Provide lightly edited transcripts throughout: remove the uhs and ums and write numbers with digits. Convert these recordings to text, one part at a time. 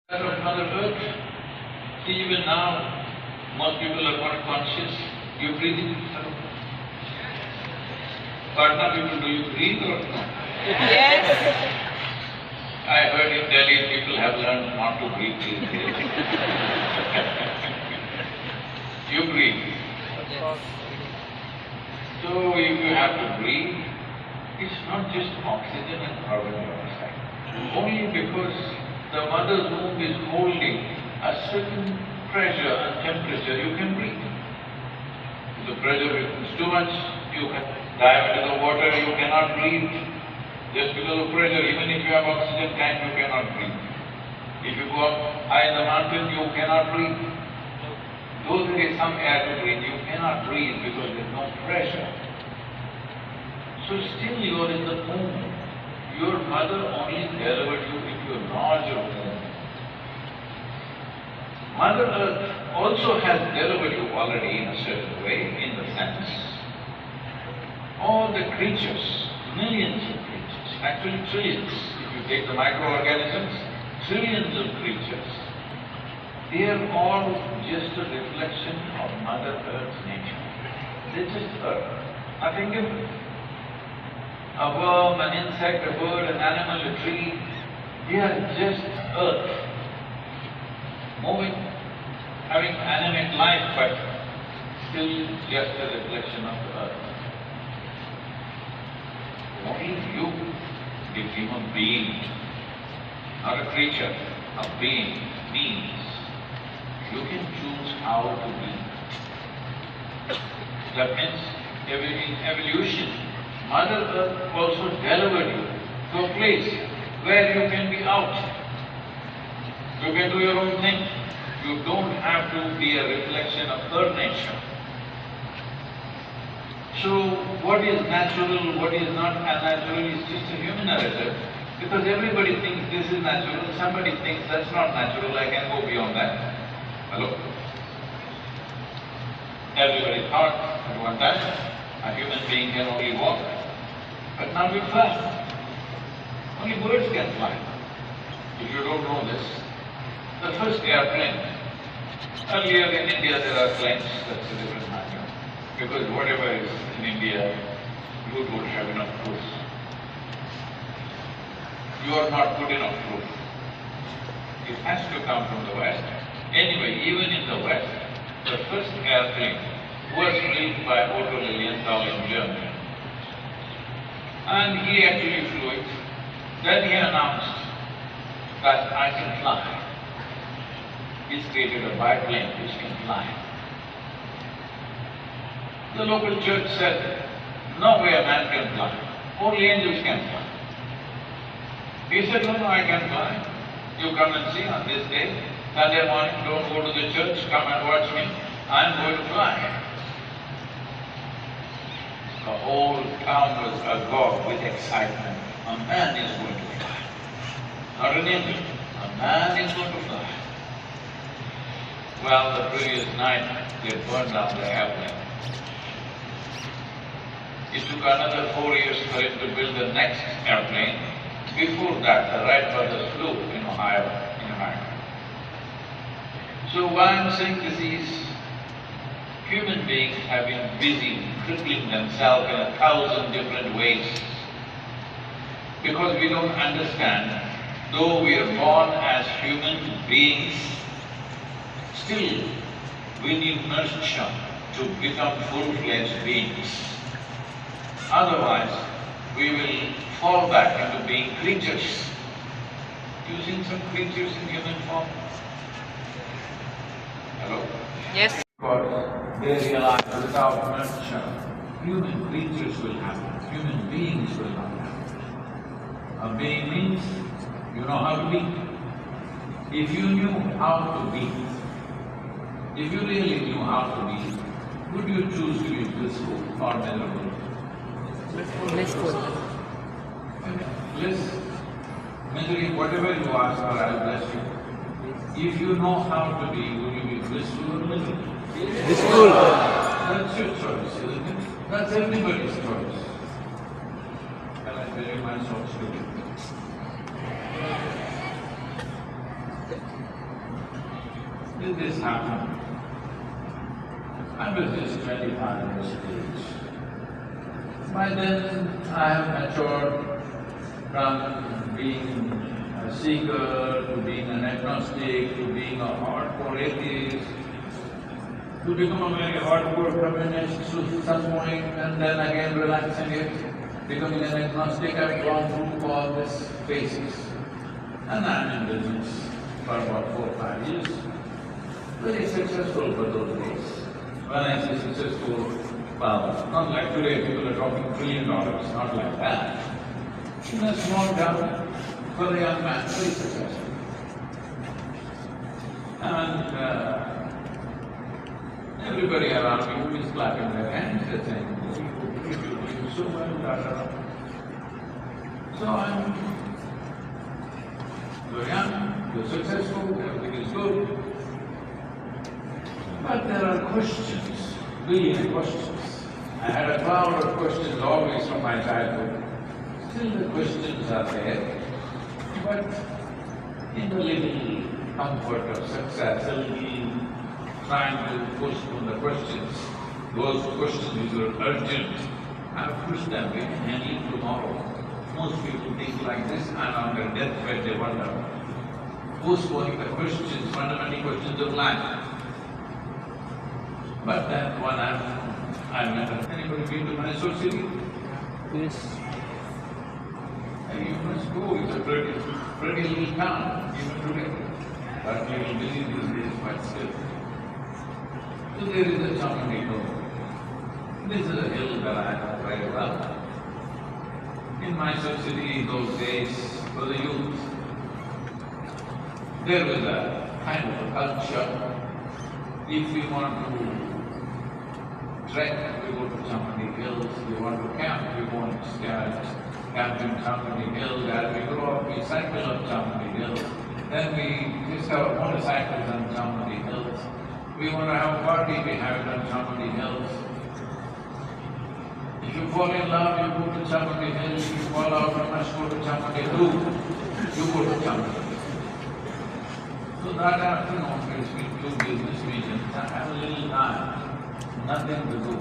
Of Mother Earth, see even now, most people are not conscious. You breathe in, Patna people, do you breathe or no? Yes. I heard in Delhi people have learned not to breathe these days. You breathe. Yes. So if you have to breathe, it's not just oxygen and carbon dioxide. Only because the mother's womb is holding a certain pressure and temperature, you can breathe. If the pressure becomes too much, you can dive into the water, you cannot breathe. Just because of pressure, even if you have oxygen tank, you cannot breathe. If you go up high in the mountain, you cannot breathe. Though there is some air to breathe, you cannot breathe because there is no pressure. So still you are in the womb. Your mother only delivered you into a larger womb. Mother Earth also has delivered you already in a certain way, in the sense, all the creatures, millions of creatures, actually trillions, if you take the microorganisms, trillions of creatures, they are all just a reflection of Mother Earth's nature. They're just Earth, nothing different. A worm, an insect, a bird, an animal, a tree, they are just Earth, moving, having animate life, but still just a reflection of the Earth. Only you, the human being, not a creature, a being, means you can choose how to be. That means in evolution, Mother Earth also delivered you to a place where you can be out. You can do your own thing. You don't have to be a reflection of her nature. So what is natural, what is not unnatural is just a human narrative, because everybody thinks this is natural, somebody thinks that's not natural, I can go beyond that. Hello? Everybody thought at one time a human being can only walk, but now we fly. Only birds can fly. If you don't know this, the first airplane, earlier in India there are planes, that's a different matter. Because whatever is in India, you don't have enough proof. You are not good enough proof. It has to come from the West. Anyway, even in the West, the first airplane was built by Otto Lilienthal in Germany. And he actually flew it. Then he announced that I can fly. He's created a biplane which can fly. The local church said, no way a man can fly, only angels can fly. He said, no, I can fly. You come and see on this day, Sunday morning, don't go to the church, come and watch me, I'm going to fly. The whole town was agog with excitement. A man is going to fly. Not an angel, a man is going to fly. Well, the previous night, they burned down the airplane. It took another 4 years for him to build the next airplane. Before that, the Wright brothers flew in Ohio, in America. So why I'm saying this is, human beings have been busy crippling themselves in 1,000 different ways. Because we don't understand, though we are born as human beings, still we need nurture to become full-fledged beings. Otherwise, we will fall back into being creatures. You've seen some creatures in human form? Hello? Yes. Because they realize without nurture, human creatures will happen, human beings will not happen. A being means you know how to be. If you knew how to be, if you really knew how to be, would you choose to be blissful or miserable? Blissful. Bliss, misery, whatever you ask for, I'll bless you. If you know how to be, will you be blissful or miserable? Blissful. That's your choice, isn't it? That's everybody's choice. Can I tell you my soul story? did this happen? I was just 25 years of age. By then, I have matured from being a seeker to being an agnostic to being a hardcore atheist to become a very hardcore communist to some point and then again relaxing it, becoming an agnostic. I've gone through all these phases. And I'm in business for about 4 or 5 years. Very successful for those days. When I say successful, well, not like today, people are talking $1 trillion, not like that. In a small town, for a young man, very successful. And everybody around me is clapping their hands, they're saying, "Oh, you're doing so well, da da da." So I'm young, you're successful, everything is good. But there are questions, billion questions. I had a cloud of questions always from my childhood. Still the questions are there, but in the little comfort of success, a little trying to push from the questions, those questions which are urgent, I've pushed them, we can handle it tomorrow. Most people think like this, and on their deathbed they wonder, postponing the questions, fundamental questions of life. But then one I met, anybody been to Mysore city? Yes. And you must go, it's a pretty little town, even today. But you will believe these days, but still. So there is a Chamandi hill. This is a hill that I know very well. In Mysore city in those days, for the youth, there was a kind of a culture. If we want to trek, we go to Chamandi Hills. If we want to camp, we go and camp in Chamandi Hills. As we grow up, we cycle up Chamandi Hills. Then we just have motorcycles on Chamandi Hills. We want to have a party, we have it on Chamandi Hills. If you fall in love, you go to Chamandi Hills. If you fall out, you must go to Chamandi Hills. You go to Chamandi Hills. So that afternoon, between 2 business meetings, I have a little time, nothing to do.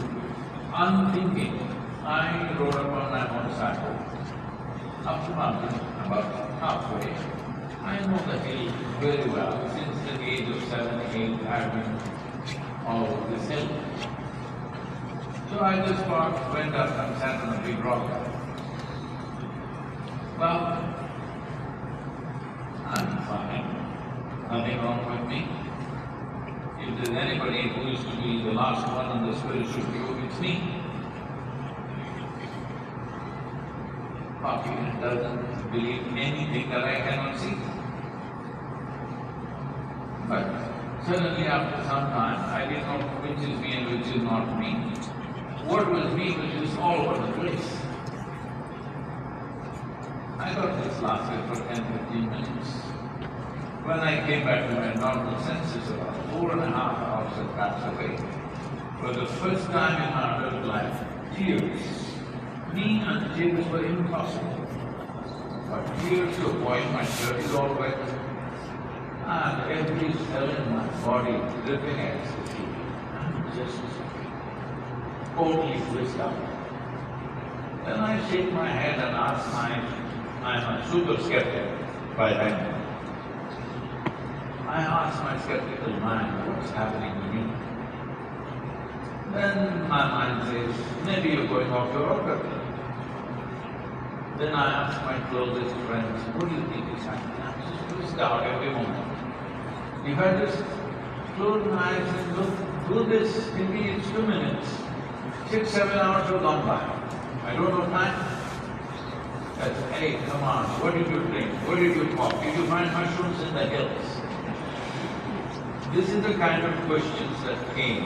Unthinking, I rode up on my motorcycle up the mountain, about halfway. I know the hill very well. Since the age of 7, 8, I've been all over this hill. So I just went up and sat on a big rock. Well, I'm fine. Nothing wrong with me. If there's anybody who used to be the last one on the spiritual view, it's me. Poppy doesn't believe anything that I cannot see. But suddenly after some time, I didn't know which is me and which is not me. What was me was just all over the place. I thought this lasted for 10-15 minutes. When I came back to my normal senses, about 4.5 hours had passed away. For the first time in my adult life, tears. Me and tears were impossible. But tears to a point, my shirt is all wet. And every cell in my body dripping ecstasy. I'm just totally blissed out. Then I shake my head and ask I'm a super skeptic by then. I ask my skeptical mind what's happening to me. Then my mind says, maybe you're going off your rocker. Then I ask my closest friends, what do you think is happening? I'm just blissed out every moment. If I just close my eyes and look, do this, maybe it's 2 minutes. 6, 7 hours will gone by. I don't know time. That's, hey, come on, what did you drink? What did you talk? Did you find mushrooms in the hills? This is the kind of questions that came.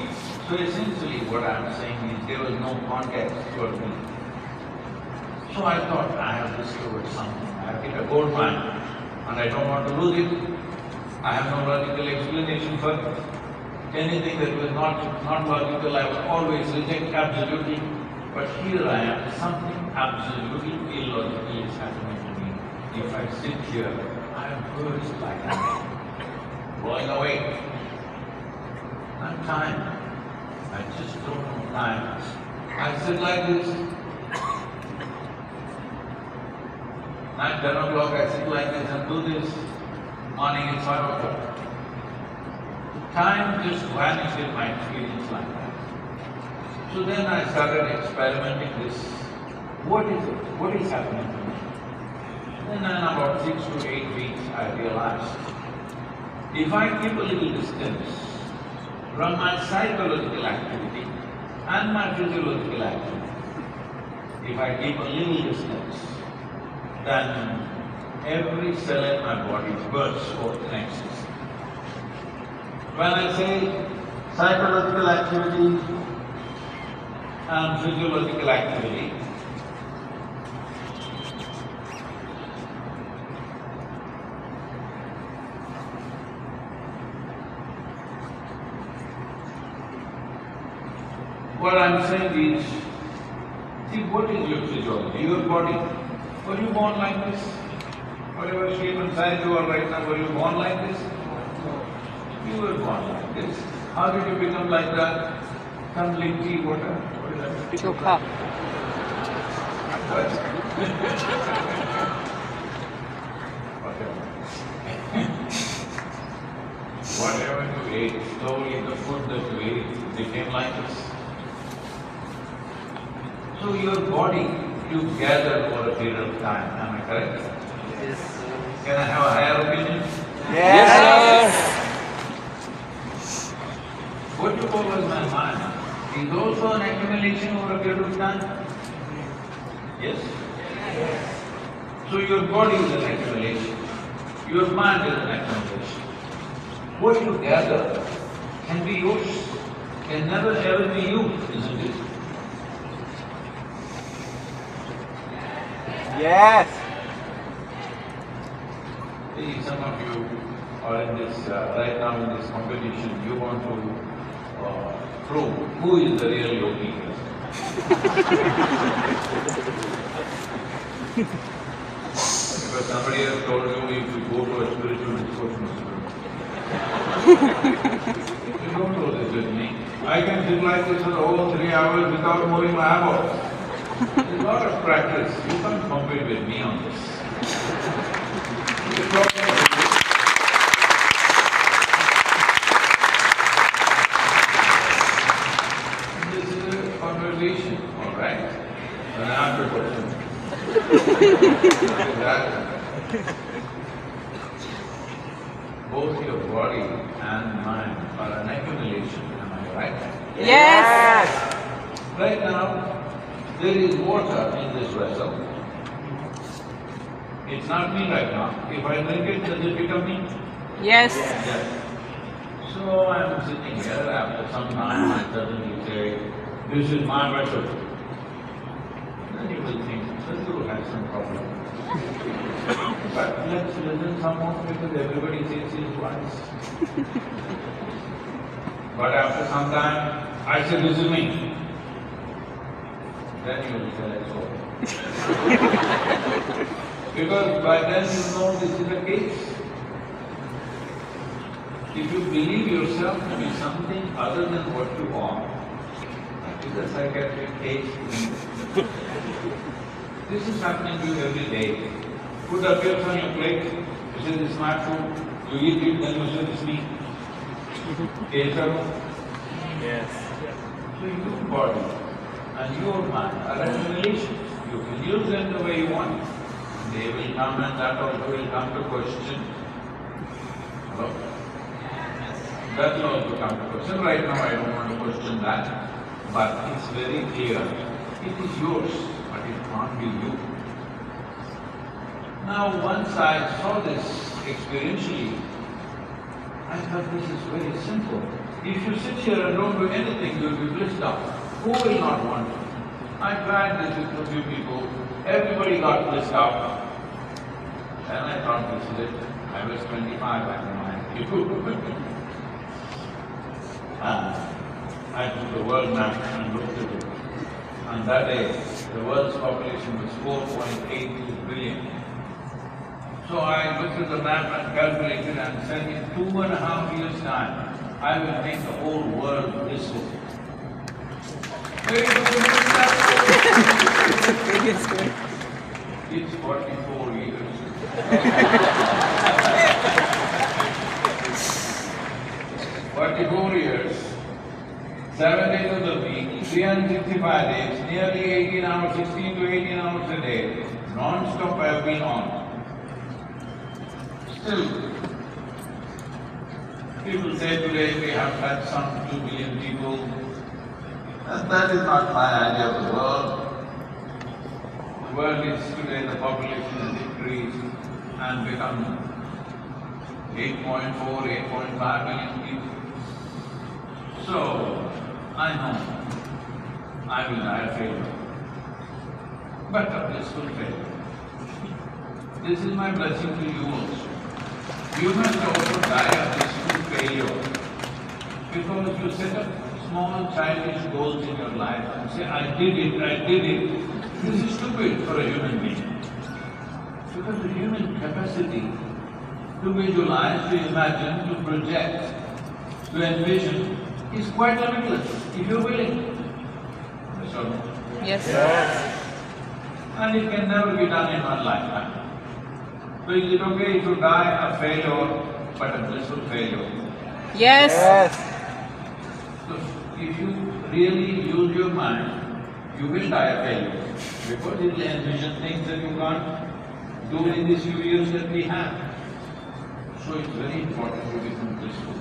So essentially what I'm saying is there was no context for me. So I thought I have discovered something. I have hit a gold mine and I don't want to lose it. I have no logical explanation for it. Anything that was not logical, I would always reject absolutely. But here I am, something absolutely illogical is happening to me. If I sit here, I am burst like that, blowing away. time. I just don't know time. I sit like this. 9, 10 o'clock, I sit like this and do this. Morning it's 5 o'clock. Time just vanished in my experience like that. So then I started experimenting this. What is it? What is happening to me? Then in about 6 to 8 weeks, I realized, if I keep a little distance from my psychological activity and my physiological activity, if I keep a little distance, then every cell in my body bursts forth in ecstasy. When I say psychological activity and physiological activity, what I'm saying is, see, what is your physiology? Your body. Were you born like this? Whatever shape and size you are right now, were you born like this? You were born like this. How did you become like that? Some liquid water? What is that? Chokha. What? Whatever you ate, slowly the food that you ate became like this. So your body you gather over a period of time, am I correct? Yes. Can I have a higher opinion? Yes, sir. What you call as my mind is also an accumulation over a period of time? Yes? So your body is an accumulation, your mind is an accumulation. What you gather can be yours, can never ever be you, isn't it? Yes. See, some of you are in this, right now in this competition, you want to prove who is the real yogi here. Because somebody has told you if you go to a spiritual discourse, you don't do this with me. I can sit like this for the whole 3 hours without moving my eyeballs. There's a lot of practice. You can't compete with me on this. You're talking about this is a conversation, all right? And I ask a question. That both your body and mind are an accumulation, am I right? Yes. Right now, there is water in this vessel. It's not me right now. If I drink it, does it become me? Yes. Yes. So I'm sitting here, after some time I suddenly say, this is my vessel. Then you will think, Sadhguru has some problem. But let's listen some more because everybody says he's wise. But after some time, I say, this is me. Then you will say, let's go. Because by then you know this is a case. If you believe yourself to be something other than what you are, that is a psychiatric case. This is happening to you every day. Food appears on your plate, you say this is my food, you eat it, then you say this is me. Yes. So your body and your mind are accumulations. You can use them the way you want. They will come and that also will come to question. Hello? That will also come to question. Right now I don't want to question that, but it's very clear. It is yours, but it can't be you. Now once I saw this experientially, I thought this is very simple. If you sit here and don't do anything, you'll be blissed out. Who will not want to? I tried this with a few people, everybody got blissed out. And I thought this is it. I was 25 back in my I took the world map and looked at it. On that day, the world's population was 4.82 billion. So I looked at the map and calculated and said in 2.5 years' time, I will make the whole world blissful. Very good, it's 44 years. 44 years, 7 days of the week, 365 days, nearly 18 hours, 16 to 18 hours a day, non-stop I have been on. Still, people say today we have had some 2 billion people. And that is not my idea of the world. The world is today, the population has increased and become 8.4, 8.5 billion people. So, I know I will die a failure, but a blissful failure. This is my blessing to you also. You must also die a blissful failure, because you set up small childish goals in your life and say, I did it, I did it. This is stupid for a human being. Because the human capacity to visualize, to imagine, to project, to envision is quite limitless, if you're willing. Yes or no? Yes. And it can never be done in one lifetime. So is it okay to die a failure, but a blissful failure? Yes. So if you really use your mind, you will die a failure, because it will envision things that you can't do in these few years that we have. So it's very important to become blissful.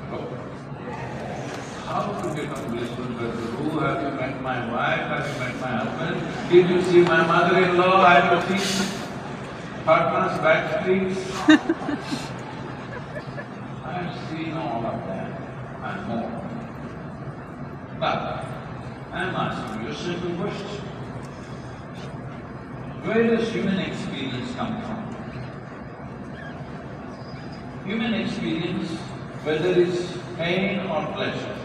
So, how to become blissful? Sadhguru, have you met my wife? Have you met my husband? Did you see my mother-in-law? Have you seen Patna's back streets? I have seen all of that and more. But I am asking you a simple question. Where does human experience come from? Human experience, whether it's pain or pleasure,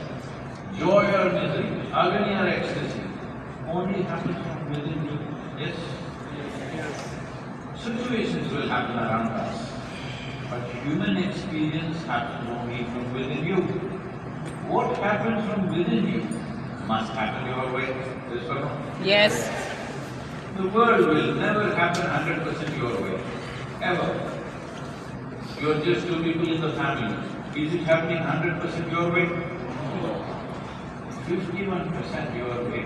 joy or misery, agony or ecstasy, only happens from within you. Yes? Situations will happen around us, but human experience happens only from within you. What happens from within you must happen your way. Yes or no? Yes. The world will never happen 100% your way, ever. You are just two people in the family. Is it happening 100% your way? 51% your way.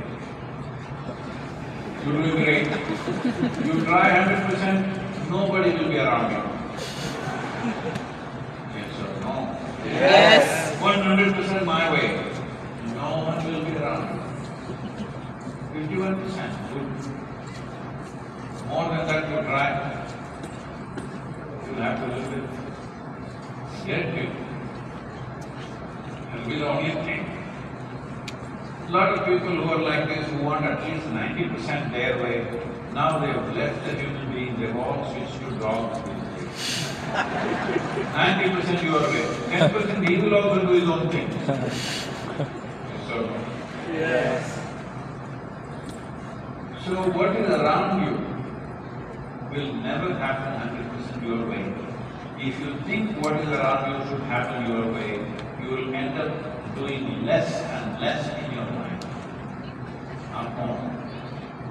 You're doing great. You try 100%, nobody will be around you. Yes or no? Yes. 100% my way. No one will be around you. 51%. Good. More than that you try, you'll have to live with. Get it. And be the only thing. A lot of people who are like this, who want at least 90% their way, now they have left the human being, they've all switched to dogs these days. 90% your way. 10% he will also do his own thing. Yes or no? Yes. So what is around you will never happen 100% your way. If you think what is around you should happen your way, you will end up doing less and less in your mind.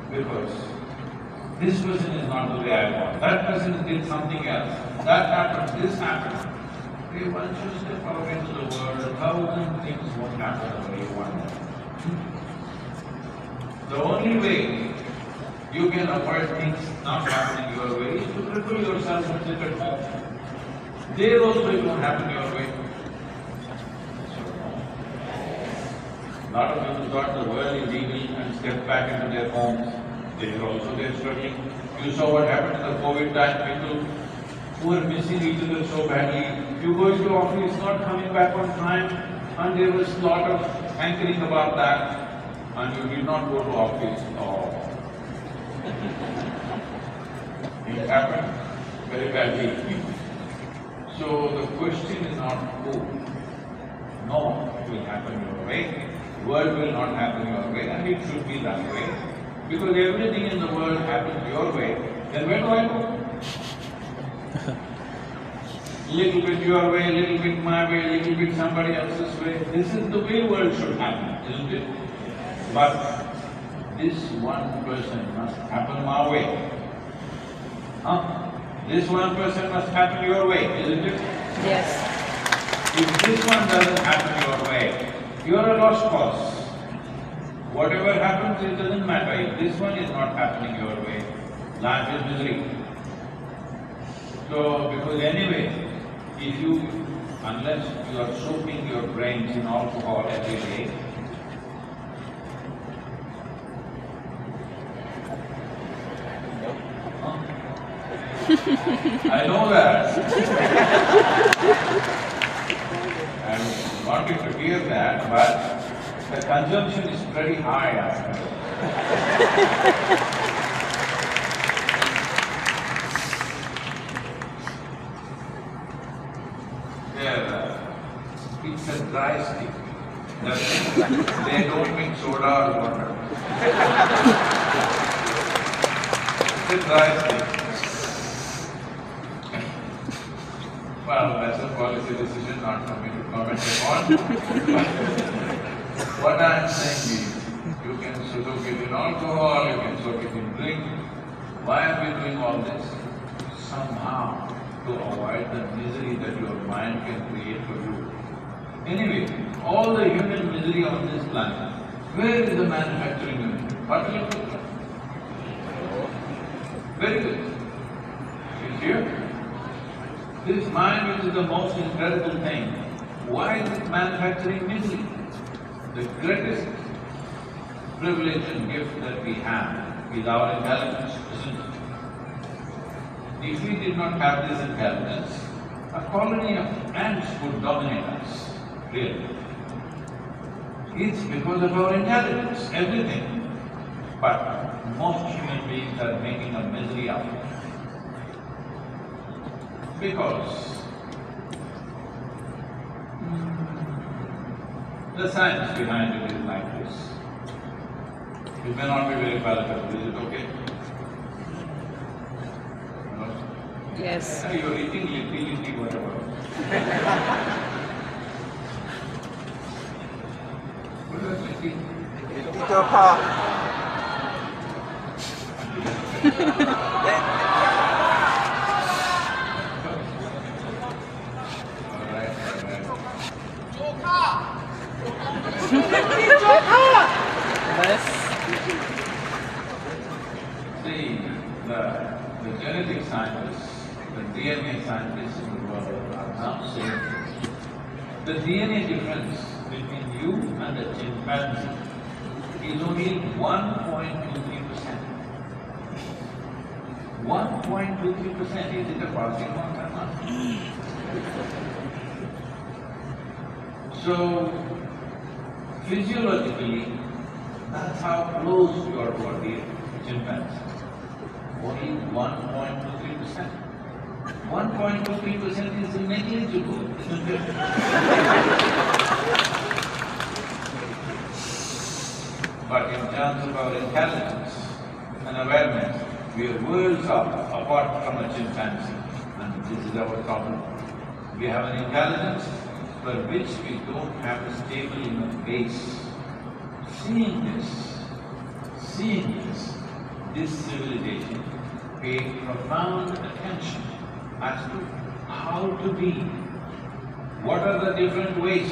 Because this person is not the way I want, that person did something else, that happened, this happened. Okay, once you step out into the world, 1,000 things won't happen the way you want them. The only way you can avoid things not happening your way is to cripple yourself and sit at home. There also it won't happen your way. A lot of people thought the world is evil and stepped back into their homes. They are also there struggling. You saw what happened in the COVID time, people who were missing each other so badly. You go into office, not coming back on time, and there was a lot of hankering about that, and you did not go to office. Oh. It happened very badly. So the question is not who. No, it will happen your way. World will not happen your way, and it should be that way. Because everything in the world happens your way, then where do I go? Little bit your way, little bit my way, little bit somebody else's way. This is the way world should happen, isn't it? But this 1% must happen my way. Huh? This 1% must happen your way, isn't it? Yes. If this one doesn't happen your way, you are a lost cause. Whatever happens, it doesn't matter. If this one is not happening your way, life is misery. So, because anyway, unless you are soaking your brains in alcohol every day, I know that. I wanted to hear that, but the consumption is pretty high after. It's a dry stick. They don't mix soda or water. It's a dry stick. Well, that's a policy decision, not for me to comment upon. What I'm saying is, you can soak it in alcohol, you can soak it in drink. Why are we doing all this? Somehow to avoid the misery that your mind can create for you. Anyway, all the human misery on this planet, where is the manufacturing unit? What will it look like? Very good. It's here. This mind, which is the most incredible thing, why is it manufacturing misery? The greatest privilege and gift that we have is our intelligence, isn't it? If we did not have this intelligence, a colony of ants would dominate us, really. It's because of our intelligence, everything. But most human beings are making a misery out of it. Because the science behind it is like this. It may not be very palatable, is it okay? No? Yes. You're eating lippy, whatever. What is lippy? Yes. See, the genetic scientists, the DNA scientists in the world are now saying the DNA difference between you and the chimpanzee is only 1.23%. 1.23%, is it a passing mark or not? So, physiologically, that's how close you are to a chimpanzee. Only 1.23%. 1.23% is negligible, isn't it? But in terms of our intelligence and awareness, we are worlds apart from a chimpanzee, and this is our problem. We have an intelligence for which we don't have a stable enough base. Seeing this, this civilization paid profound attention as to how to be. What are the different ways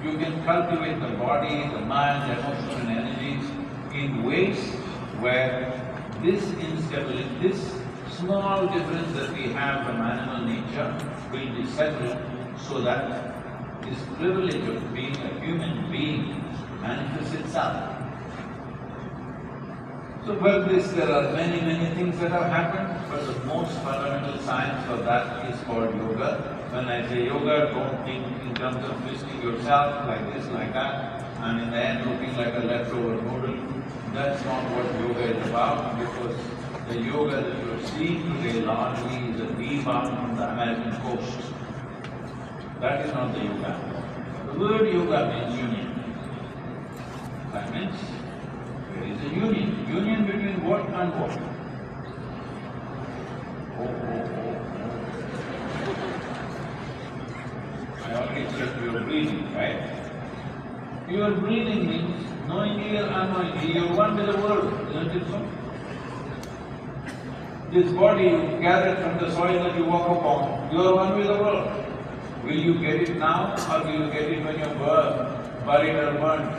you can cultivate the body, the mind, the emotions and energies in ways where this instability, this small difference that we have from animal nature will be settled so that this privilege of being a human being manifests itself. So for this there are many, many things that have happened, but the most fundamental science for that is called yoga. When I say yoga, don't think in terms of twisting yourself like this, like that, and in the end looking like a leftover noodle. That's not what yoga is about, because the yoga that you're seeing today largely is a rebound from the American coast. That is not the yoga. The word yoga means union. That means there is a union. Union between what and what? it's your breathing, right? Your breathing means knowingly or unknowingly, you're one with the world, isn't it so? This body you gathered from the soil that you walk upon, you are one with the world. Will you get it now or will you get it when you're buried or burned?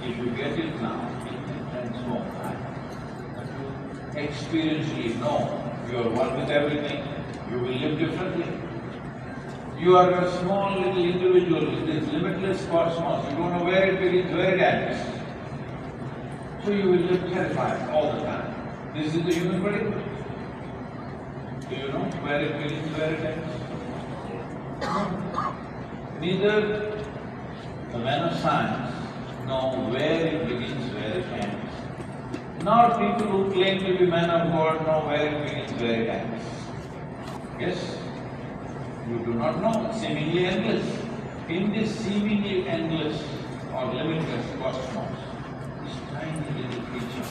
If you get it now, it may transform life. But you experientially know you are one with everything, you will live differently. You are a small little individual in this limitless cosmos, you don't know where it begins, where it ends. So you will live terrified all the time. This is the human predicament. Do you know where it begins, where it ends? Neither the men of science know where it begins, where it ends. Nor people who claim to be men of God know where it begins, where it ends. Yes? You do not know, it's seemingly endless. In this seemingly endless or limitless cosmos, this tiny little creature,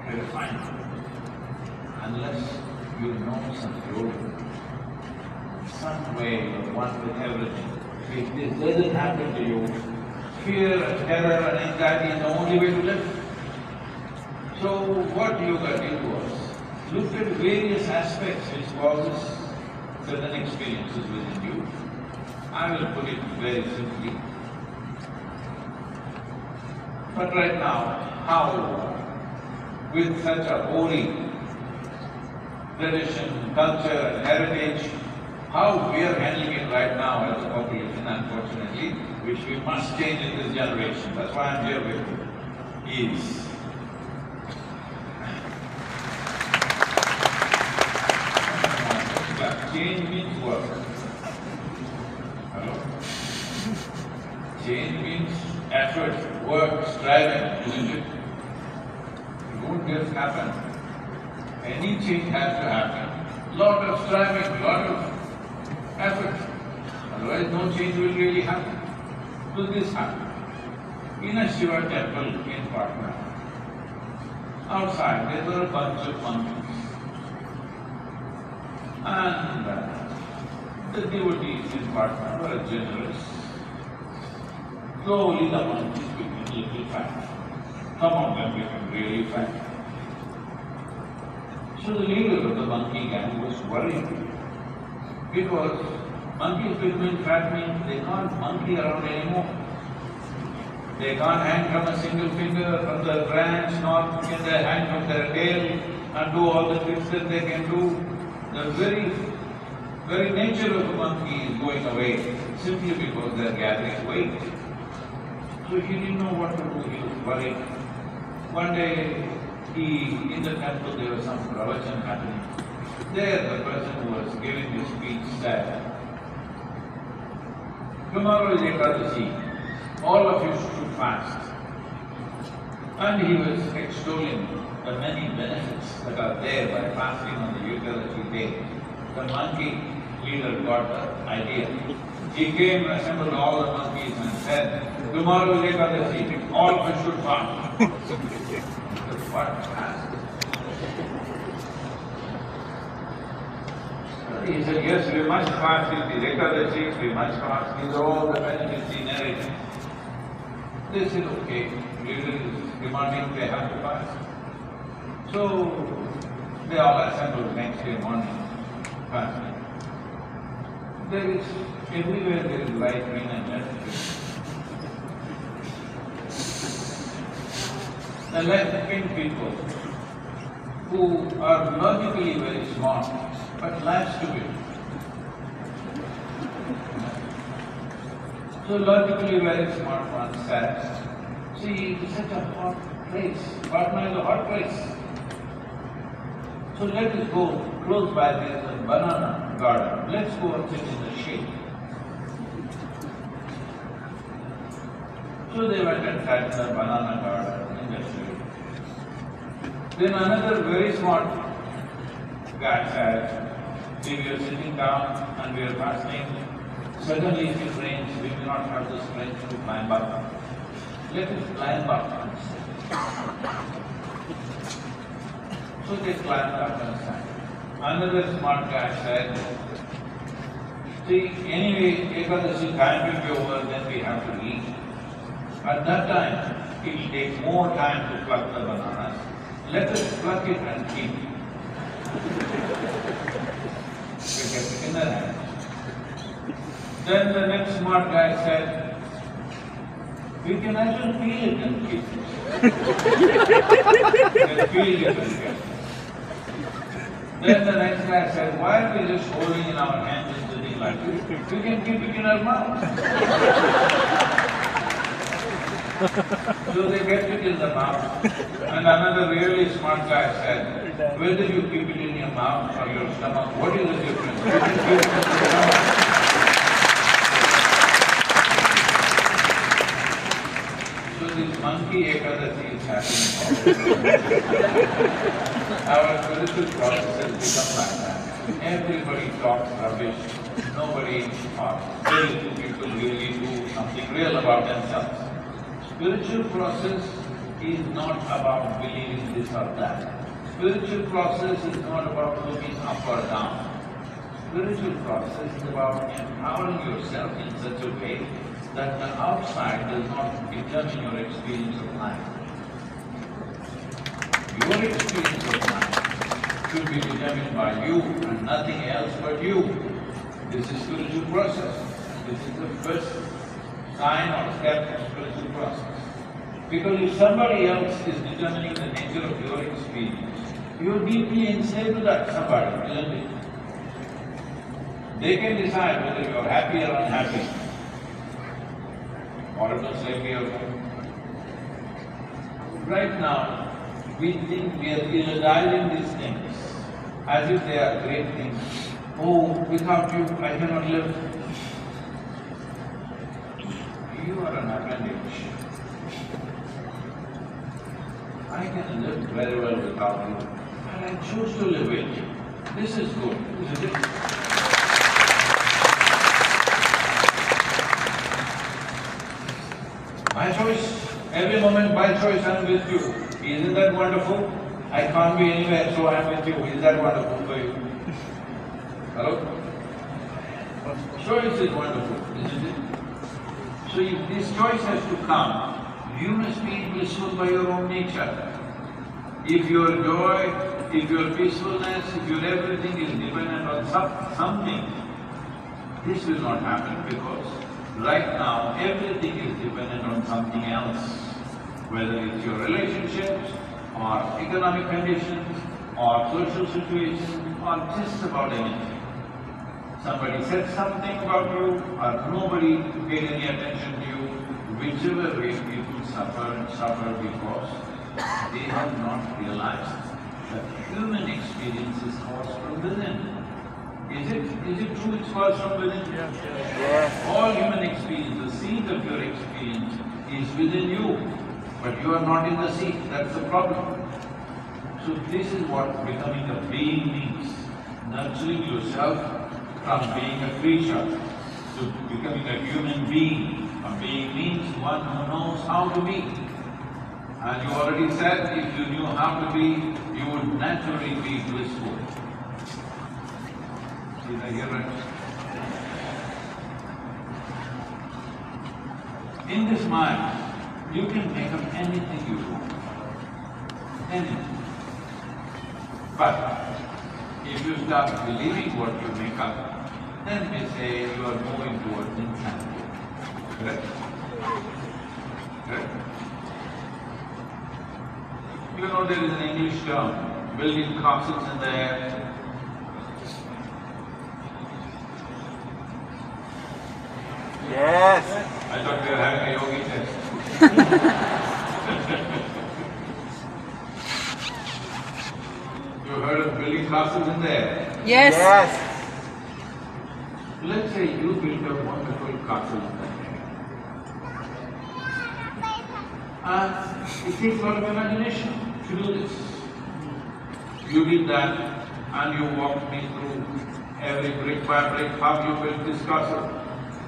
terrifying, unless you know some glory, some way you're one with everything. If this doesn't happen to you, fear and terror and anxiety is the only way to live. So what yoga did was, looked at various aspects which causes certain experiences within you. I will put it very simply. But right now, how, with such a hoary tradition, culture and heritage, how we are handling it right now as a population, unfortunately, which we must change in this generation, that's why I'm here with you, is change means work. Hello? Change means effort, work, striving, isn't it? It won't just happen. Any change has to happen. Lot of striving, lot of effort. Otherwise no change will really happen. So this happened. In a Shiva temple in Patna, outside there were a bunch of monkeys. And the devotees in Patna were generous. Slowly the monkeys became a little fat. Some of them became really fat. So the leader of the monkey gang was worried because monkeys becoming fat means they can't monkey around anymore. They can't hang from a single finger from the branch, nor can they hang from their tail and do all the tricks that they can do. The very nature of a monkey is going away simply because they are gathering weight. So he didn't know what to do, he was worried. One day, in the temple there was some pravachan happening. There the person who was giving the speech said, tomorrow is Ekadashi, all of you should fast. And he was extolling the many benefits that are there by fasting on the Ekadashi day. The monkey leader got the idea. He came, assembled all the monkeys and said, tomorrow is Ekadashi, all of us should fast. What fast? He said, yes, we must fast, it is Ekadashi, we must fast, these are all the benefits he narrated. They said, okay, leader is demanding they have to fast. So they all assembled next day morning, fasting. Everywhere there is light, rain and left. The left-wing people who are logically very smart but life stupid. So logically very smart one says, see, it's such a hot place. Patna is a hot place. So let us go close by, there is a banana garden. Let's go and sit in the shade. So they went and sat in the banana garden in the shade. Then another very smart guy said, we are sitting down and we are fasting. Suddenly if it rains, we may not have the strength to climb up. Let us climb up and sit. So they climbed up and sat. Another smart guy said, See, anyway, Ekadasi time will be over, then we have to eat. At that time, it will take more time to pluck the bananas. Let us pluck it and keep it. We kept it in the hand. Then the next smart guy said, we can actually peel it and keep it. Let's peel it and keep it. Then the next guy said, why are we just holding in our hands and sitting like this? We can keep it in our mouth. So they kept it in the mouth. And another really smart guy said, whether you keep it in your mouth or your stomach, what is the difference? You can keep it in the stomach. So this monkey Ekadasi is happening. Our spiritual process has become like that. Everybody talks rubbish, nobody or very few people really do something real about themselves. Spiritual process is not about believing this or that. Spiritual process is not about looking up or down. Spiritual process is about empowering yourself in such a way that the outside does not determine your experience of life. Your experience of life should be determined by you and nothing else but you. This is spiritual process. This is the first sign or step of spiritual process. Because if somebody else is determining the nature of your experience, you're deeply enslaved to that somebody, isn't it? They can decide whether you're happy or unhappy. Or it will say we are. Right now, we think we are energizing these things as if they are great things. Oh, without you, I cannot live. You are an appendage. I can live very well without you, and I choose to live with you. This is good, isn't it? My choice, every moment by choice I am with you. Isn't that wonderful? I can't be anywhere, so I am with you. Is that wonderful for you? Hello? Choice is wonderful, isn't it? So if this choice has to come, you must be blissful by your own nature. If your joy, if your peacefulness, if your everything is dependent on something, this will not happen because right now everything is dependent on something else. Whether it's your relationships, or economic conditions, or social situations, or just about anything. Somebody said something about you, or nobody paid any attention to you, whichever way people suffer because they have not realized that human experience is caused from within. Is it true it's caused from within? Yes. All human experience, the seed of your experience is within you, but you are not in the seed, that's the problem. So this is what becoming a being means, nurturing yourself from being a creature to becoming a human being. A being means one who knows how to be. And you already said, if you knew how to be, you would naturally be blissful. Did I hear right? In this mind, you can make up anything you want. Anything. But if you start believing what you make up, then we say you are moving towards insanity. Correct? Correct? You know there is an English term, building castles in the air. Yes. I thought we were having a yogi test. You heard of building castles in the air? Yes. Yes. Let's say you built a wonderful castle in the air. And it takes a lot of imagination to do this. You did that and you walked me through every brick by brick how you built this castle.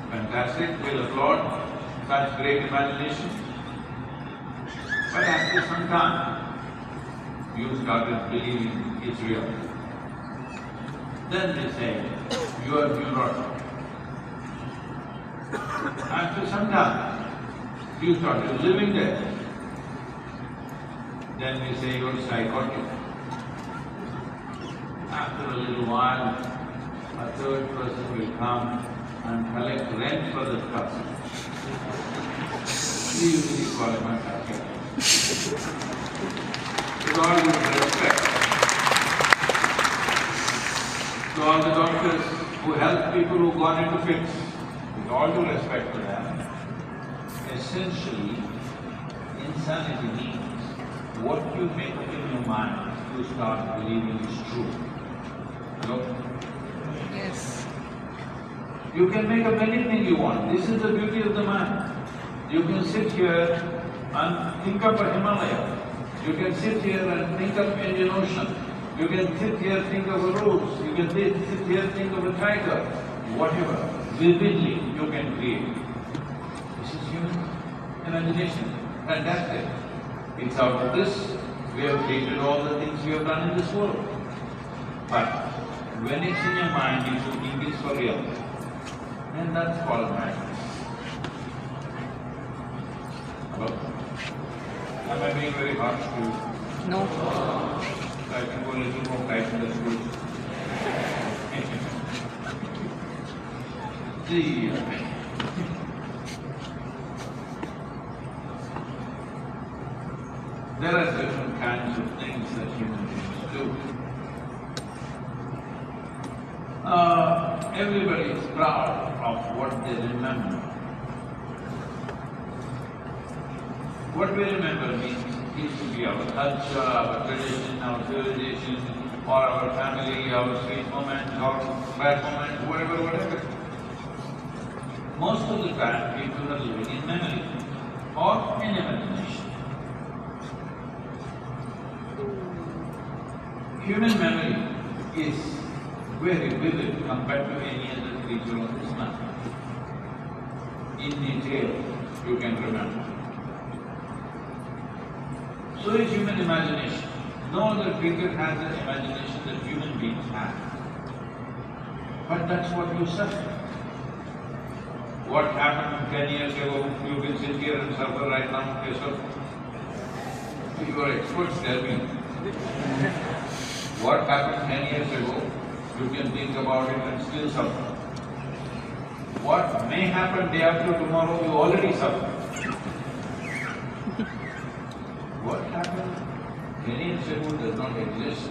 Fantastic, we'll applaud such great imagination. But after some time, you started believing it's real. Then they say, you are neurotic. after some time, you started living there. Then we say you're psychotic. After a little while, a third person will come and collect rent for the person. We usually call him a psychiatrist. With all due respect to all the doctors who help people who got into fits, with all due respect to them, essentially, insanity means what you make up in your mind, you start believing is true. Hello? Yes. You can make up anything you want. This is the beauty of the mind. You can sit here and think of a Himalaya. You can sit here and think of Indian Ocean. You can sit here and think of a rose. You can sit here and think of a tiger. Whatever, vividly you can create. This is human imagination. Fantastic. It's out of this we have created all the things we have done in this world. But when it's in your mind, you should think it's for real. And that's called madness. Hello? Am I being very harsh to you? No. I can go a little more tight in the school. See, there are different kinds of things that human beings do. Everybody is proud of what they remember. What we remember means it used to be our culture, our tradition, our civilization, or our family, our sweet moment, our bad moment, whatever. Most of the time, people are living in memory or in imagination. Human memory is very vivid compared to any other creature on this planet. In detail, you can remember. So is human imagination. No other creature has the imagination that human beings have. But that's what you suffer. What happened 10 years ago, you can sit here and suffer right now yourself. You are experts, tell me. What happened 10 years ago, you can think about it and still suffer. What may happen day after tomorrow, you already suffer. What happened 10 years ago does not exist.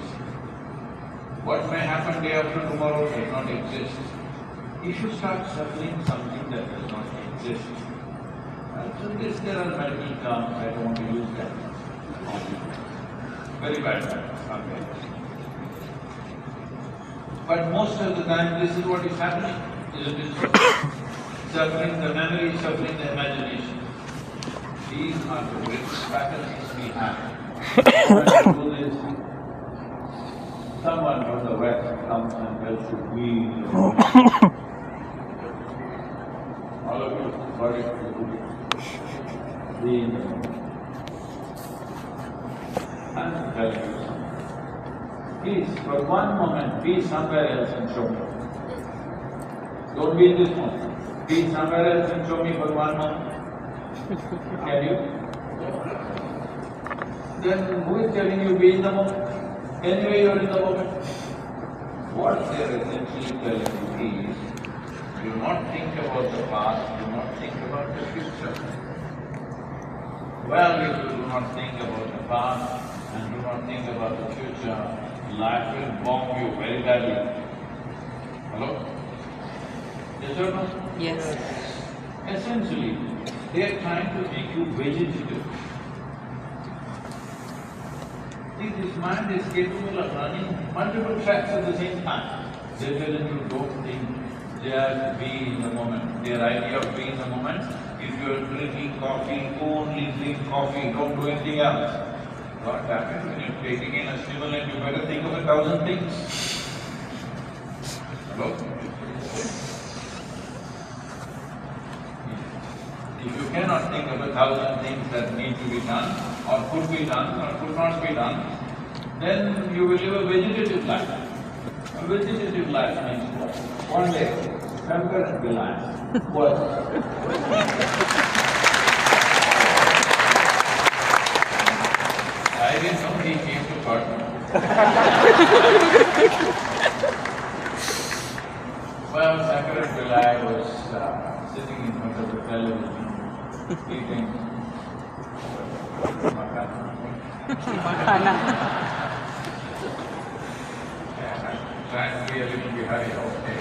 What may happen day after tomorrow does not exist. You should start suffering something that does not exist. So this, there are medical terms, I don't want to use that. Very bad terms, okay. But most of the time, this is what is happening, isn't it so? Suffering the memory, suffering the imagination. These are the greatest patterns we have. When you do this, someone from the West comes and tells you, we all of you, what is to be in the moment. I'm telling you something. Please, for one moment, be somewhere else and show me. Don't be in this moment. Be somewhere else and show me for one moment. Can you? Then who is telling you be in the moment? Anyway, you are in the moment. What they are essentially telling you is, do not think about the past, do not think about the future. Well, if you do not think about the past and do not think about the future, life will bomb you very badly. Hello? Yes or no? Yes. Essentially, they are trying to make you vegetative. See, this mind is capable of running multiple tracks at the same time. They tell you don't think, just be in the moment. Their idea of being in the moment, if you are drinking coffee, only drink coffee, don't do anything else. What happens when you're taking in a stimulant, you better think of 1,000 things. Hello? If you cannot think of 1,000 things that need to be done, or could be done, or could not be done, then you will live a vegetative life. A vegetative life means what? One day, Shankar and Bilal was I didn't know he came to Patna. Well, Shankar and Bilal was sitting in front of the television, eating Makana. yeah, trying to be a little Bihari, okay.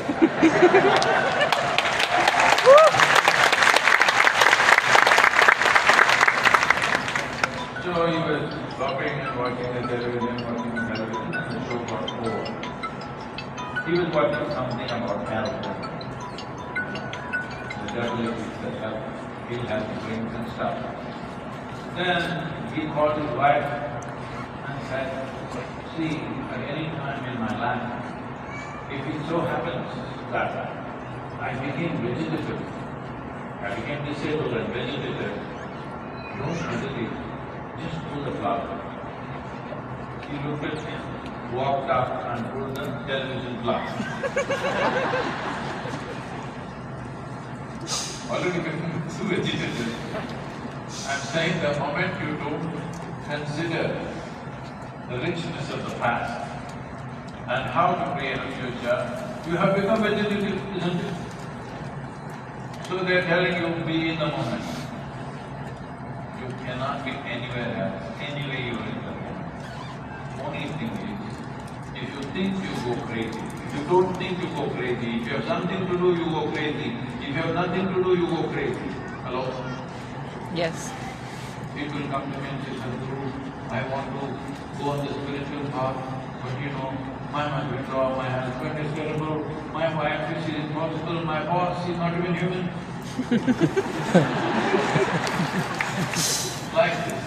So he was stopping and watching the television, and the show got over. He was watching something about health. The devil is the health, he'll have drinks and stuff. Then he called his wife and said, see, at any time in my life, if it so happens that I became vegetative, I became disabled and vegetative, don't hesitate, just pull the plug. He looked at him, walked up and pulled the television plug. Already become too vegetative. I'm saying the moment you don't consider the richness of the past and how to create a future, you have become vegetative, isn't it? So they're telling you, be in the moment. You cannot be anywhere else, anyway you are in the moment. Only thing is, if you think you go crazy, if you don't think you go crazy, if you have something to do, you go crazy, if you have nothing to do, you go crazy. Hello? Yes. People come to me and say, Sadhguru, I want to go on the spiritual path, but you know, my mother-in-law, my husband is terrible, my wife is impossible, my boss is not even human. Like this.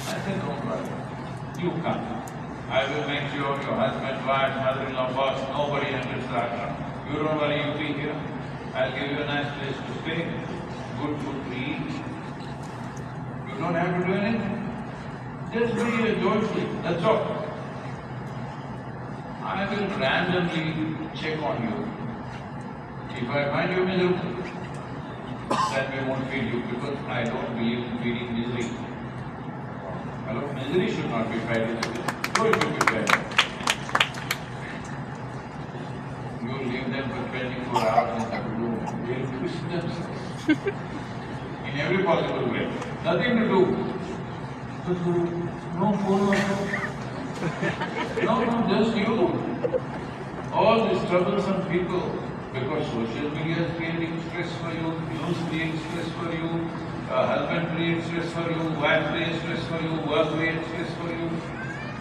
I said, don't worry. You come. I will make sure your husband, wife, mother-in-law, boss, nobody enters the ashram. You don't worry, you be here. I'll give you a nice place to stay, good food to eat. You don't have to do anything. Just be joyful, that's all. I will randomly check on you. If I find you miserable, then we won't feed you because I don't believe in feeding misery. Hello? Misery should not be fed, isn't it? No, it should be fed. You leave them for 24 hours in the room, they'll twist themselves. In every possible way. Nothing to do. No phone, no, just you. All these troublesome people, because social media is creating stress for you, news creates stress for you, husband creates stress for you, wife creates stress for you, work creates stress for you.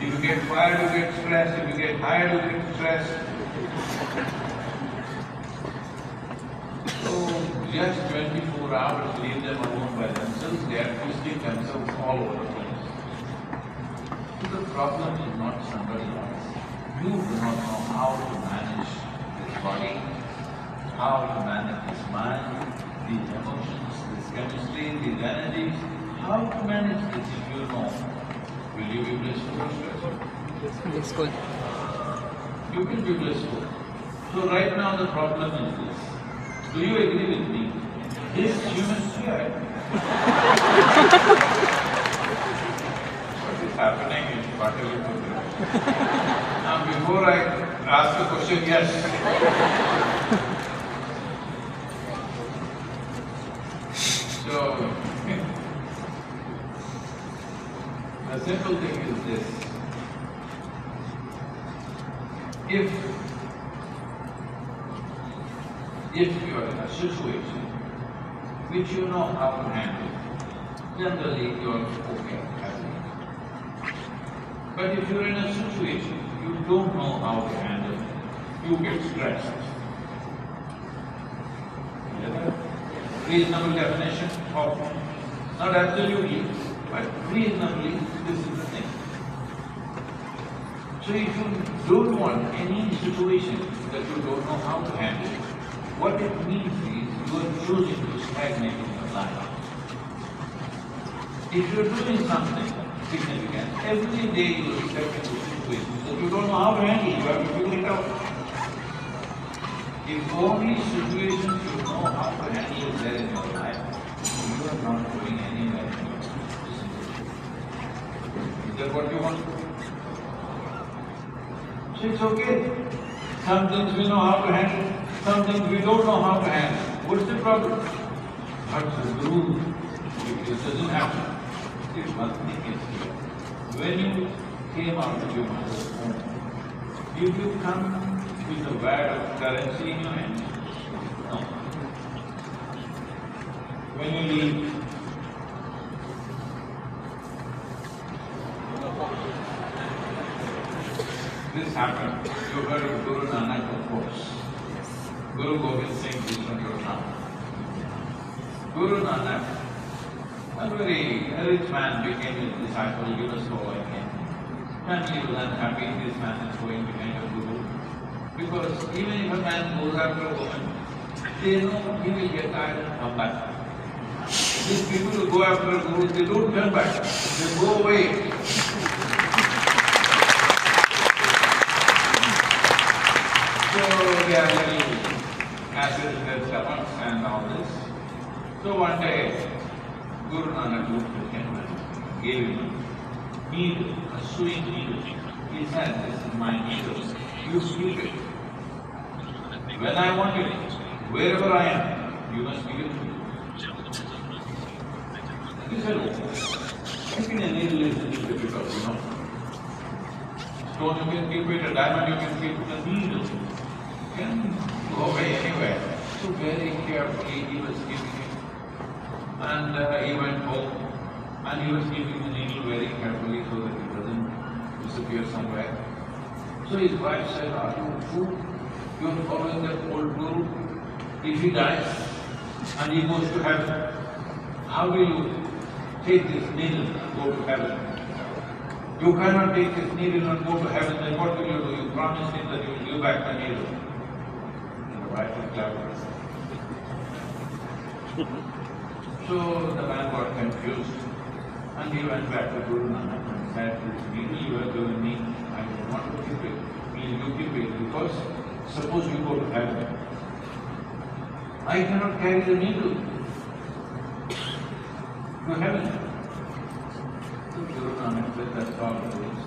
If you get fired, you get stressed. If you get hired, you get stressed. So just 24 hours, leave them alone by themselves, they are twisting themselves all over the place. So the problem is not somebody else. You do not know how to manage this body, how to manage this mind, these emotions, this chemistry, these energies. How to manage this if you know? Will you be blissful or stressful? Blissful. You will be blissful. So right now the problem is this. Do you agree with me? This human spirit. What is happening is particularly. Now before I ask the question, yes. So, the simple thing is this. If you are in a situation which you know how to handle, generally you are okay, happy. But if you are in a situation you don't know how to handle, you get stressed. Reasonable definition of, not absolutely, but reasonably, this is the thing. So if you don't want any situation that you don't know how to handle, what it means is you are choosing to stagnate in your life. If you are doing something significant, every day you will step into situations that you don't know how to handle, you have to figure it out. If only situations you know how to handle is there in your life, you are not going anywhere in your life. Is that what you want? So it's okay. Some things we know how to handle, some things we don't know how to handle. What's the problem? But Sadhguru, if this doesn't happen, if one thing is clear. When you came out of your mother's womb, did you come with a wad of currency in your hand? No. When you leave, this happened. You heard of Guru Nanak, of course. Guru Gobind Singh is from your town. Guru Nanak, a very rich man, became his disciple, he was so like him. Family was unhappy, this man is going behind a guru. Because even if a man goes after a woman, they know he will get tired and come back. These people who go after a guru, they don't turn back, they go away. So they are very acid in their stomachs and all this. So one day, Guru Nanak looked at him and gave him a needle, a sewing needle. He said, "This is my needle, you keep it. When I want it, wherever I am, you must give it to me." He said, "Oh, keeping a needle is difficult, you know. Stone you can keep it, a diamond you can keep it, a needle can go away anywhere." So very carefully he was keeping it. And he went home and he was keeping the needle very carefully so that it doesn't disappear somewhere. So his wife said, "Are you a fool? You are following that old guru. If he dies and he goes to heaven, how will you take this needle and go to heaven? You cannot take this needle and go to heaven, then what will you do? You promised him that you will give back the needle." And the wife was clever. So the man got confused and he went back to Guru Nanak and said, "This needle you have given me, I don't want to keep it. Please you keep it, because suppose you go to heaven, I cannot carry the needle to heaven." So Guru Nanak said, "That's all it is.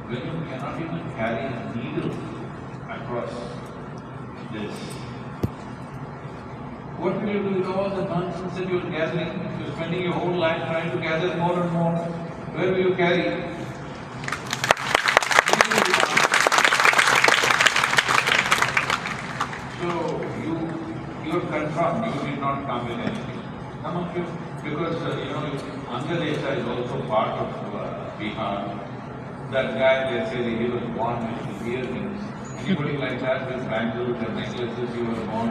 When you cannot even carry a needle across this, what will you do with all the nonsense that you are gathering? You are spending your whole life trying to gather more and more. Where will you carry it?" So you are confirmed, you did not come with anything. Some of you, because Andhra is also part of Bihar. That guy, they say that he was born with his earrings. Anybody like that with bangles and necklaces, you were born?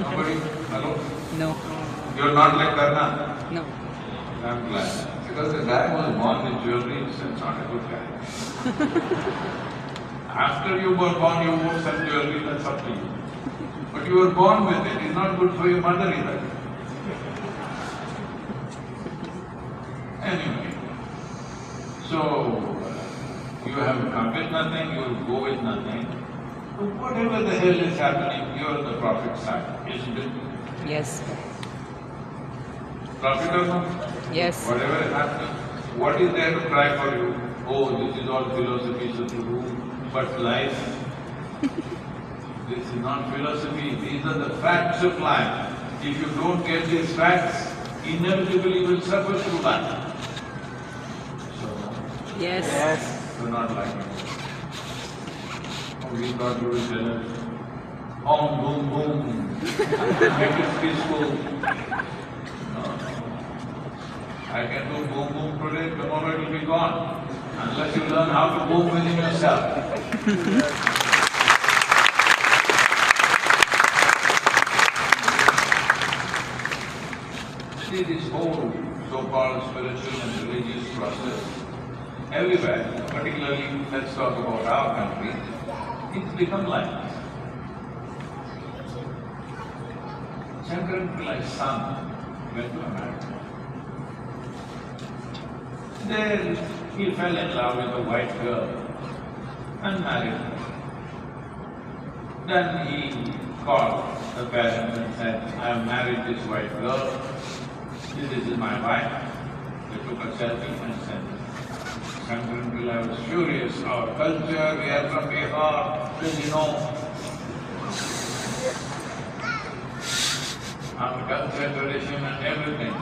Nobody? Hello? No. You're not like Karna? No. I'm glad. Because the guy was born with jewelry, it's not a good guy. After you were born, you wore some jewelry, that's up to you. But you were born with it, it's not good for your mother either. Anyway, so you have come with nothing, you will go with nothing. So whatever the hell is happening, you are on the prophet's side, isn't it? Yes. Prophet or not? Yes. Whatever is happening, what is there to cry for you? Oh, this is all philosophy, Sadhguru, but life, this is not philosophy, these are the facts of life. If you don't get these facts, inevitably you will suffer through life. So, Yes. Yes. you're not like it. Oh, we thought you would tell us, Om, boom, boom, make it peaceful. No. I can do boom, boom today, tomorrow it will be gone, unless you learn how to boom within yourself. See, this whole so-called spiritual and religious process, everywhere, particularly, let's talk about our country, it's become like this. Shankaran Pillai's son went to America. There he fell in love with a white girl and married her. Then he called the parents and said, I have married this white girl, this is my wife. They took a selfie and sent it. Shankaran was furious, our culture, we are from Bihar, then you know, our culture, tradition and everything.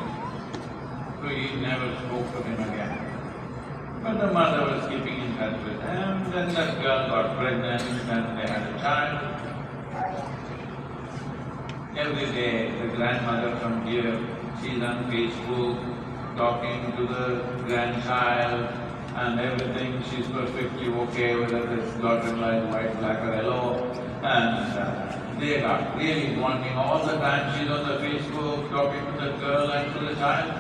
So he never spoke to him again. But the mother was keeping in touch with him, then that girl got pregnant and they had a child. Every day the grandmother from here, she's on Facebook, talking to the grandchild and everything, she's perfectly okay whether this daughter-in-law is white, black or yellow. And they are really wanting all the time, she's on the Facebook, talking to the girl and to the child.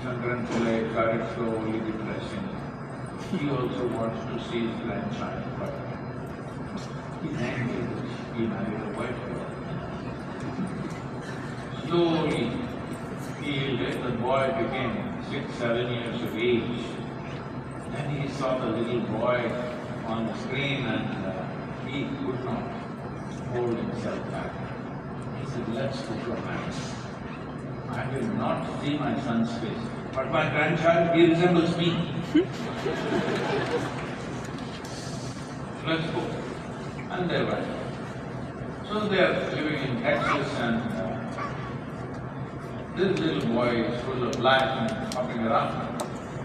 Shankaran Pillai started slowly depressing. He also wants to see his grandchild, but he's angry that he married a white girl. Slowly, the boy became 6, 7 years of age. Then he saw the little boy on the screen and he could not hold himself back. He said, let's go to a match. I will not see my son's face, but my grandchild, he resembles me. Let's go. And they went. So they are living in Texas and this little boy is full of life and hopping around.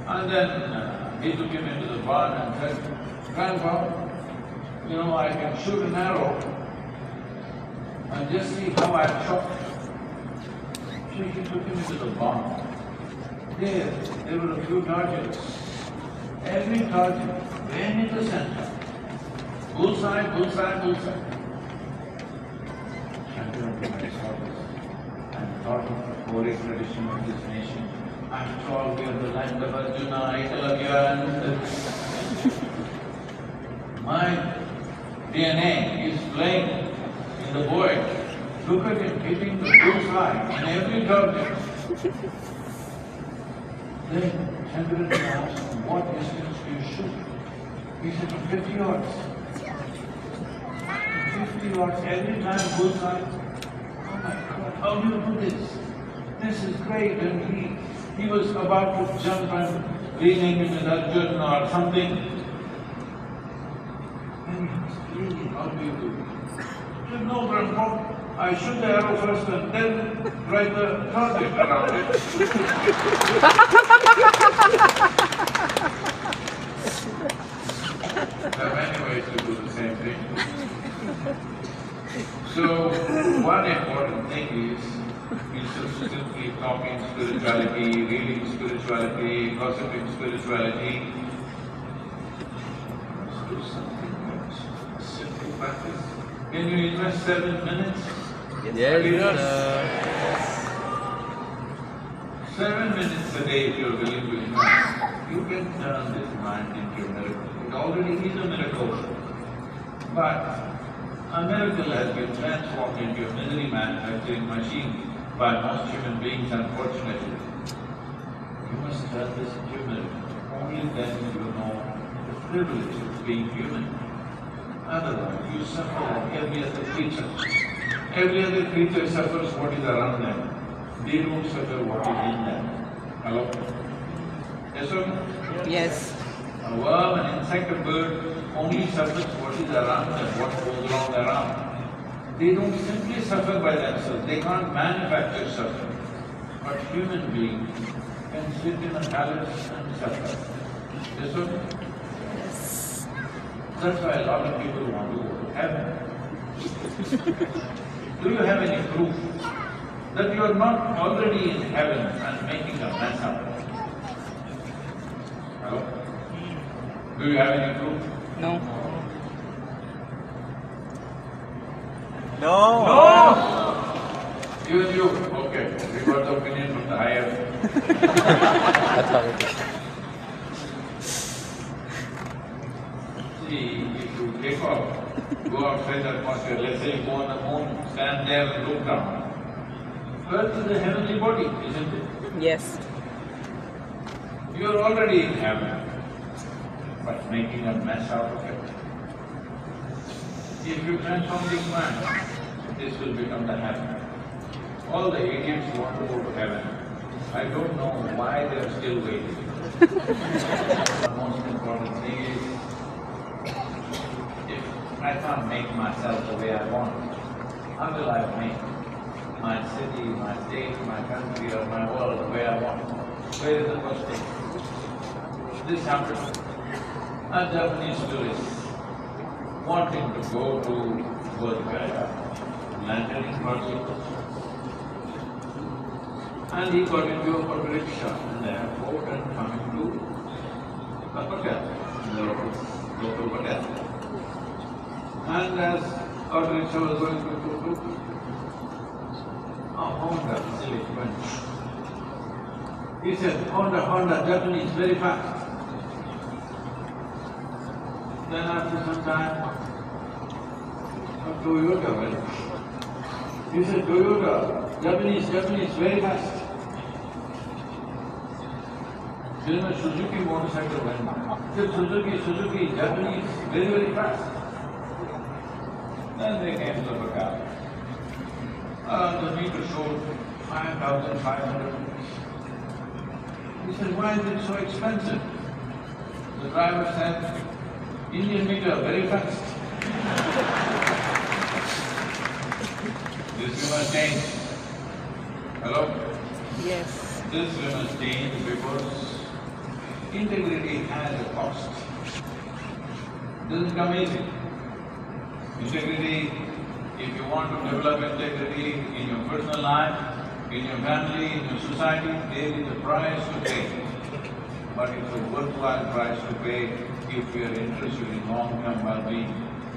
And then he took him into the barn and said, Grandpa, you know, I can shoot an arrow and just see how I shot. So he took him into the barn. There were a few targets. Every target ran in the center. Bullseye, bullseye, bullseye. Shankaran saw this and thought of the Vedic tradition of this nation. After all, we are the land of Arjuna, Ekalavya and my DNA is playing in the void. Look at him hitting the bullseye in every target. Then Shankaran asked, what distance do you shoot? He said, 50 yards. 50 yards every time bullseye. Oh my God, how do you do this? This is great. And he was about to jump and rename him as Arjun or something. And he asked, really, how do you do it? He said, no, Grandpa, I shoot the arrow first and then write the target around it. There are many ways to do the same thing. So, one important thing is simply talking spirituality, reading spirituality, gossiping spirituality. Let's do something else. Simple practice. Can you invest 7 minutes? Yes. 7 minutes a day if you're willing to invest, you can turn this mind into a miracle. It already is a miracle. But a miracle has been transformed into a misery manufacturing machine by most human beings, unfortunately. You must turn this into a miracle. Only then you know the privilege of being human. Otherwise, you suffer like every other creature. Every other creature suffers what is around them. They don't suffer what is in them. Hello? Yes or no? Yes. A worm, an insect, a bird only suffers what is around them, what goes on around. They don't simply suffer by themselves, they can't manufacture suffering. But human beings can sit in a palace and suffer. Yes or no? Yes. That's why a lot of people want to go to heaven. Do you have any proof that you are not already in heaven and making a mess of it? Hello? Do you have any proof? No. No. Even you? Okay. We got the opinion from the higher. See, if you take off, go outside the atmosphere, let's say you go on the moon, stand there and look down. Earth is a heavenly body, isn't it? Yes. You are already in heaven, but making a mess out of it. If you transform this mind, this will become the heaven. All the idiots want to go to heaven. I don't know why they are still waiting. The most important thing is, if I can't make myself the way I want, how will I make my city, my state, my country or my world the way I want? Where is the first thing? This happened. A Japanese tourist wanting to go to Bodh Gaya, landed in Barcelona. And he got into a auto rickshaw in the airport and coming to a hotel, in the local hotel. And as auto rickshaw was going to Honda, silly French. He said, Honda, Japanese, very fast. Then after some time, Toyota went. He said, Toyota, Japanese, very fast. Then a Suzuki motorcycle went. He said, Suzuki, Japanese, very fast. Then they came to the car. The meter showed 5,500 rupees. He said, why is it so expensive? The driver said, Indian meter, very fast. This we must change. Hello? Yes. This we must change because integrity has a cost. It doesn't come easy. Integrity, if you want to develop integrity in your personal life, in your family, in your society, there is a price to pay. But it's a worthwhile price to pay if we are interested in long-term well-being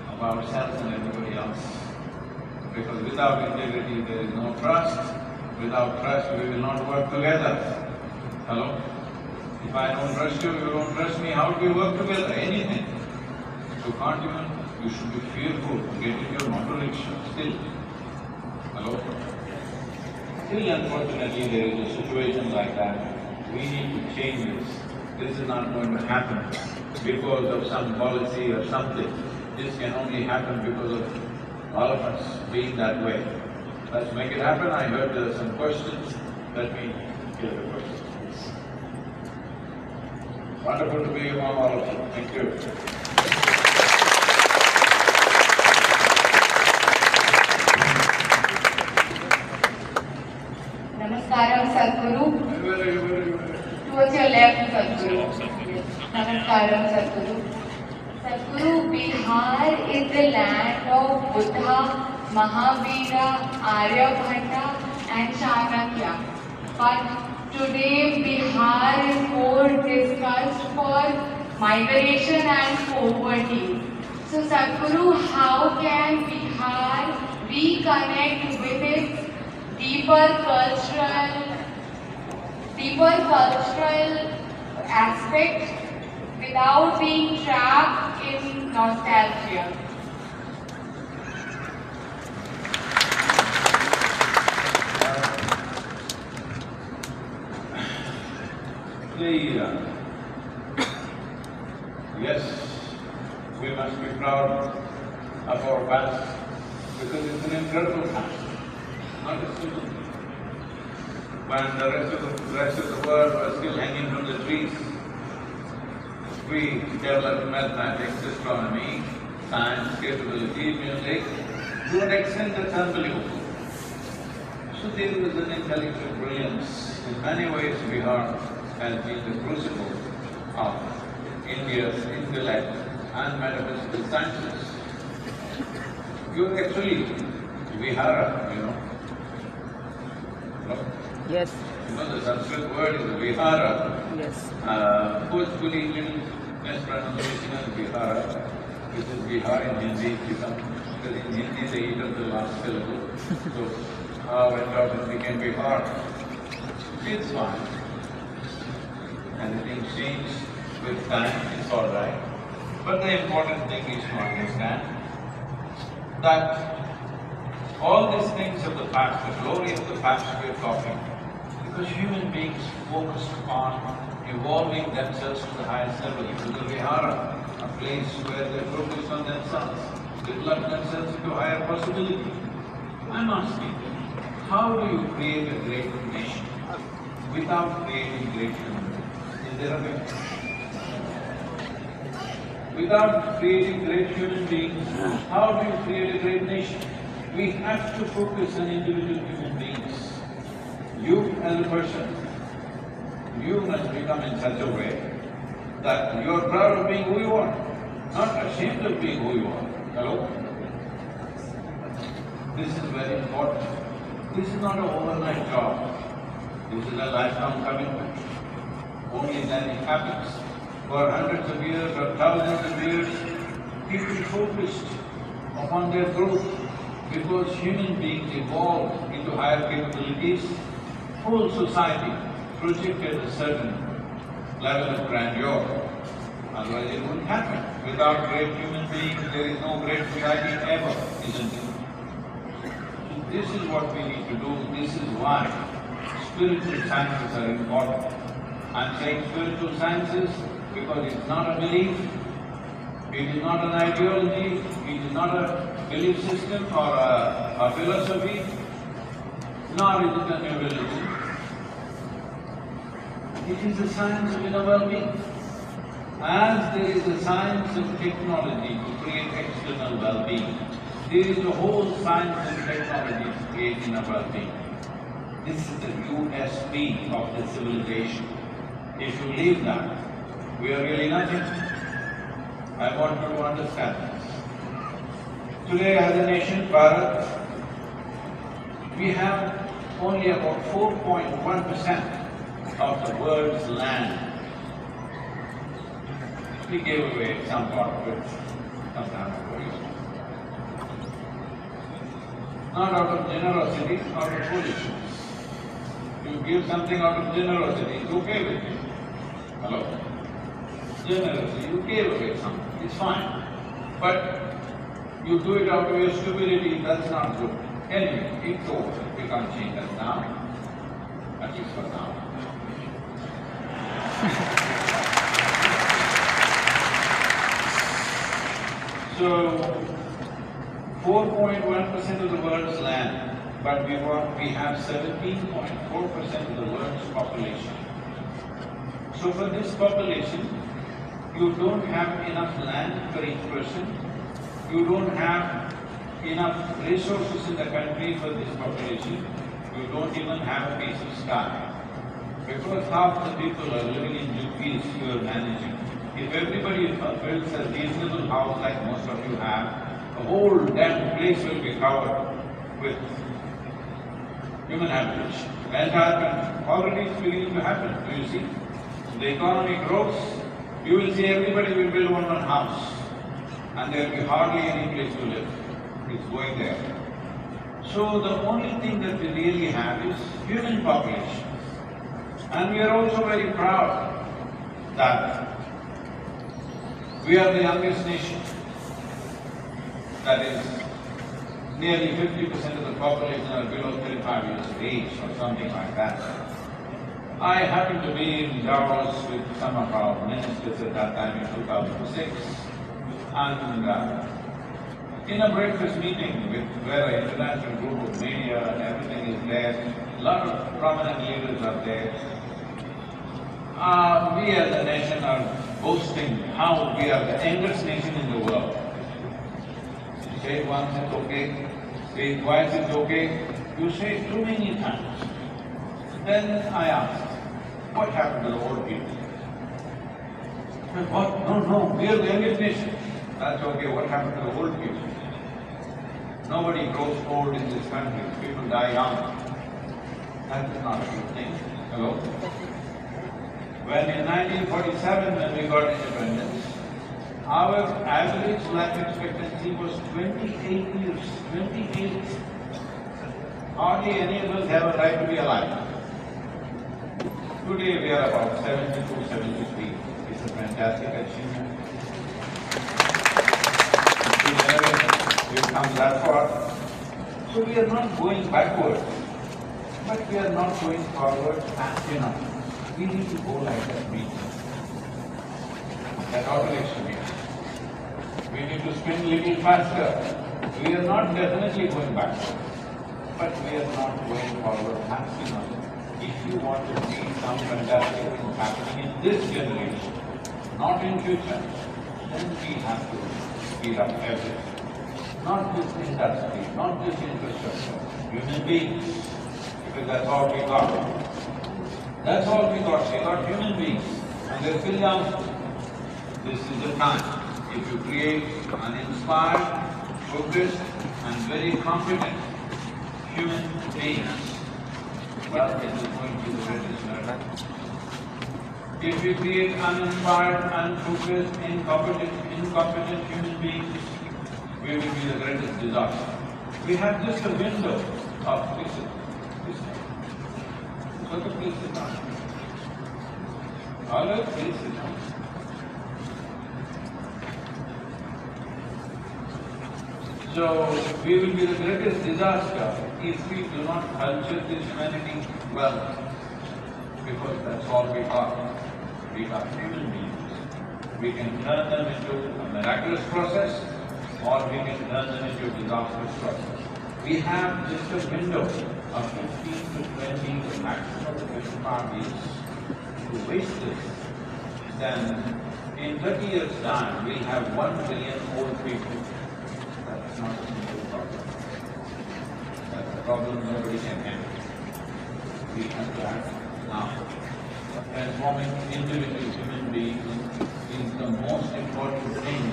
of ourselves and everybody else. Because without integrity there is no trust, without trust we will not work together. Hello? If I don't trust you, you don't trust me, how do we work together? Anything. So can't even, you should be fearful to get in your motor rickshaw still. Hello? Still unfortunately there is a situation like that. We need to change this. This is not going to happen because of some policy or something. This can only happen because of all of us being that way. Let's make it happen. I heard there are some questions. Let me hear the questions. Wonderful to be among all of you. Thank you. Namaskaram, Sadhguru. Towards your left, Sadhguru. Namaskaram, Sadhguru. Sadhguru, Bihar is the land of Buddha, Mahavira, Aryabhata and Chanakya. But today Bihar is more discussed for migration and poverty. So Sadhguru, how can Bihar reconnect with its deeper cultural aspect without being trapped in nostalgia? Yes, we must be proud of our past because it's an incredible past, not a simple thing. When the rest of the world was still hanging from the trees, we developed mathematics, astronomy, science, capability, music, to an extent that's unbelievable. So there was an intellectual brilliance. In many ways, Bihar has been the crucible of India's intellect and metaphysical sciences. You're actually Vihara, you know. No? Yes. You know, the Sanskrit word is Vihara. Yes. Bhojpuri little mispronunciation is Vihara, which is Bihar in Hindi, because in Hindi they eat up the last syllable. So how and how it became Bihar. It's fine. Anything change with time, it's all right. But the important thing is to understand that all these things of the past, the glory of the past we are talking, because human beings focused on evolving themselves to the highest level, into the Vihara, a place where they focus on themselves. develop themselves into higher possibility. I'm asking, how do you create a great nation without creating great human beings? Is there a way? Without creating great human beings, how do you create a great nation? We have to focus on individual human beings. You as a person, you must become in such a way that you are proud of being who you are, not ashamed of being who you are. Hello? This is very important. This is not an overnight job. This is a lifelong commitment. Only then it happens. For hundreds of years or thousands of years, people focused upon their growth because human beings evolved into higher capabilities. Whole society projected a certain level of grandeur. Otherwise it wouldn't happen. Without great human beings, there is no great society ever, isn't it? So this is what we need to do. This is why spiritual sciences are important. I'm saying spiritual sciences because it's not a belief, it is not an ideology, it is not a belief system or a philosophy, nor is it a new religion. It is the science of inner well-being. As there is a science of technology to create external well-being, there is a whole science of technology to create inner well-being. This is the USP of the civilization. If you leave that, we are really nothing. I want you to understand this. Today as a nation, Bharat, we have only about 4.1% of the world's land. We gave away some part of it some time ago. Not out of generosity, out of foolishness. You give something out of generosity, it's okay with you. Hello? Generosity, you gave away something, it's fine. But you do it out of your stupidity, that's not good. Anyway, it's over. We can't change that now, at least for now. So, 4.1% of the world's land, but we have 17.4% of the world's population. So for this population, you don't have enough land for each person, you don't have enough resources in the country for this population, you don't even have a piece of sky. Because half the people are living in UPs you are managing. If everybody builds a reasonable house like most of you have, the whole damn place will be covered with human habitation. The entire country. Already it's beginning to happen, do you see? The economy grows, you will see everybody will build one house and there will be hardly any place to live. It's going there. So the only thing that we really have is human population. And we are also very proud that we are the youngest nation. That is, nearly 50% of the population are below 35 years of age or something like that. I happened to be in Davos with some of our ministers at that time in 2006, and in a breakfast meeting where an international group of media and everything is there, a lot of prominent leaders are there. We as a nation are boasting how we are the youngest nation in the world. You say it once it's okay, say it twice it's okay, you say it too many times. Then I asked, what happened to the old people? Said, what? No, we are the youngest nation. That's okay, what happened to the old people? Nobody grows old in this country, people die young. That is not a good thing. Hello? When in 1947, when we got independence, our average life expectancy was 28 years. 28. Hardly any of us have a right to be alive. Today we are about 72, 73. It's a fantastic achievement. We've come that far. So we are not going backward, but we are not going forward fast enough. We need to go like that beat. That auto extreme. We need to spin a little faster. We are not definitely going backwards, but we are not going forward fast enough. If you want to see some fantastic things happening in this generation, not in future, then we have to speed up everything. Not just industry, not just infrastructure, human beings, because that's all we got. That's all we got human beings, and they're still young. This is the time. If you create an inspired, focused, and very competent human beings, well, it is going to be the greatest learner. If you create uninspired, unfocused, incompetent human beings, we will be the greatest disaster. We have just a window of this. So the place is not. All of this is not. So we will be the greatest disaster if we do not culture this humanity well, because that's all we got. We got human beings. We can turn them into a miraculous process, or we can turn them into a disastrous process. We have just a window of 15 to 20, the maximum 25 years to waste this. Then in 30 years' time, we'll have 1 billion old people. That's not a simple problem. That's a problem nobody can handle. We have to act now. Transforming individual human beings is the most important thing.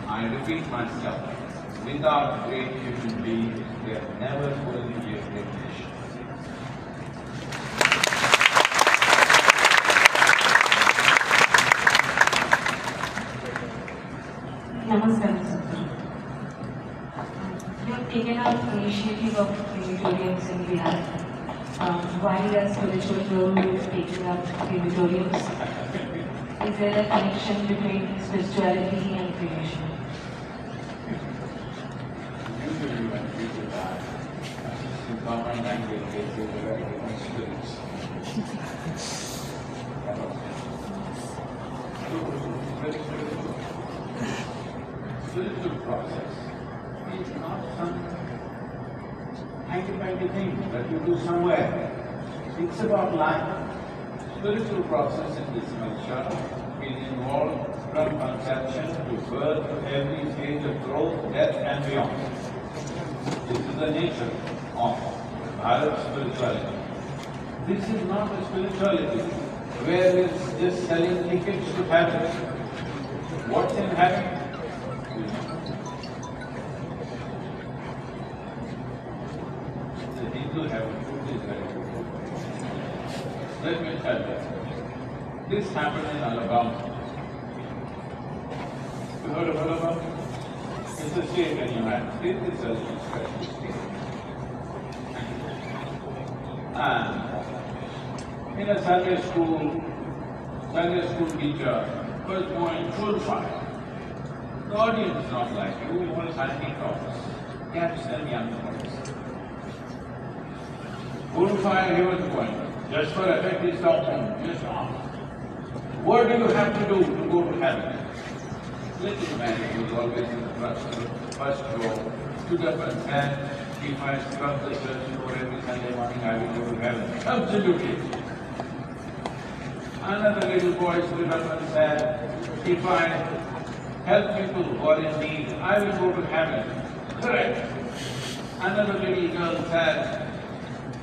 I repeat myself, without great human beings, we are never going to be a great nation. Namaskar, sir. You have taken up initiative of crematoriums in Bihar. Why does spiritual guru taking up crematoriums? Is there a connection between spirituality and cremation? Usually when people die, in common language they say they are different spirits. Spiritual process is not some hanky-panky thing that you do somewhere. It's about life. Spiritual process in this culture is involved from conception to birth to every stage of growth, death and beyond. This is the nature of Bharat spirituality. This is not a spirituality where it's just selling tickets to heaven. What's in heaven? The Hindu heaven food is very good. Let me tell you, this happened in Alabama. You heard of Alabama? It's a state in the United States, it's a special state. And in a Sunday school teacher was going full fire. The audience is not like you was handing talks, cats and young boys. Full fire he was going. Just for effect he stopped him, just asked, what do you have to do to go to heaven? Little man who was always in the first row stood up and said, if I scrub the church door every Sunday morning, I will go to heaven. Absolutely. Another little boy stood up and said, if I help people who are in need, I will go to heaven. Correct. Another little girl said,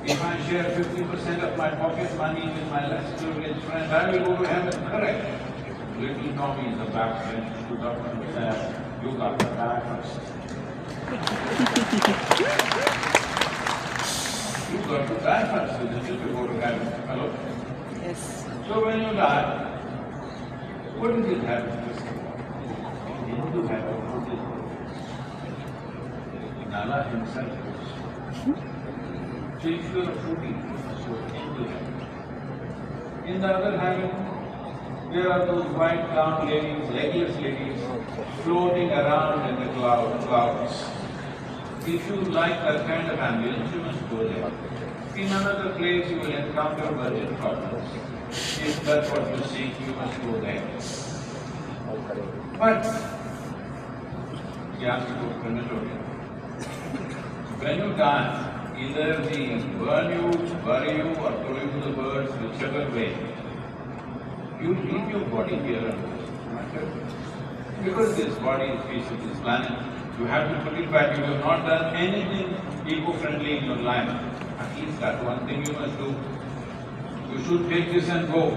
if I share 50% of my pocket money with my less privileged friend, I will go to heaven. Correct. Little Tommy in the back bench stood up and said, you got to die first. You got to die first, isn't it, to go to heaven? Hello? Yes. So when you die, what is it heaven? Hindu heaven, what is it? Nala himself goes. So if you are a foodie, so into heaven. In the other heaven, there are those white gown ladies, legless ladies, floating around in the clouds. If you like that kind of ambience, you must go there. In another place, you will encounter virgin problems. If that's what you seek, you must go there. But He asked me to crematorium. When you die, either we burn you, bury you, or throw you to the birds, whichever way, you leave your body here on earth. Am I correct? Because this body is piece of this planet, you have to put it back. You have not done anything eco-friendly in your life. At least that one thing you must do. You should take this and go.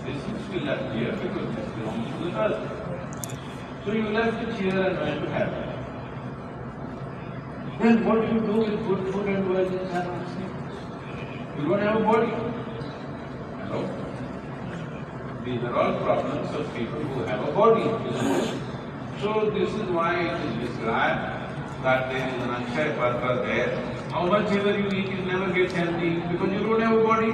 This must be left here because this belongs to the earth. So you left it here and went to heaven. Then what do you do with good food and virgins and unseen? You don't have a body. Hello? These are all problems of people who have a body, isn't it? So this is why it is described that there is an Akshay Patra there. How much ever you eat, you never get healthy because you don't have a body.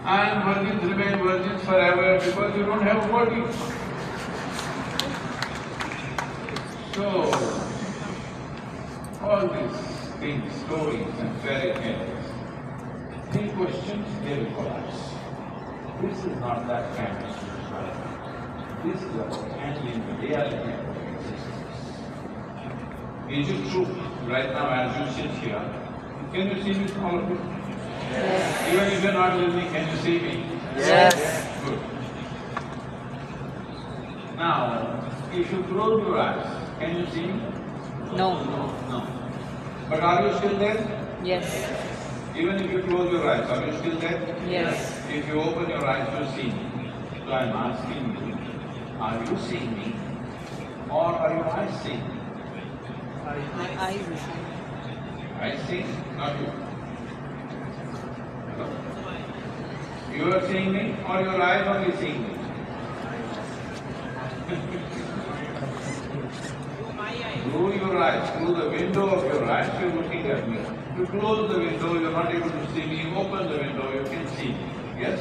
And virgins remain virgins forever because you don't have a body. So, all these things, stories and fairy tales, three questions, they will collapse. This is not that kind of spirituality. This is about handling the reality of our existence. Is it true, right now as you sit here, can you see me, all of you? Yes. Even if you're not with me, can you see me? Yes. Good. Now, if you close your eyes, can you see me? No. No. But are you still there? Yes. Even if you close your eyes, are you still there? Yes. If you open your eyes, you see me. So I'm asking you, are you seeing me? Or are your eyes seeing me? My eyes is I see, not you. Hello? You are seeing me or your eyes only seeing me? Through your eyes, through the window of your eyes, you're looking at me. You close the window, you're not able to see me. You open the window, you can see me. Yes?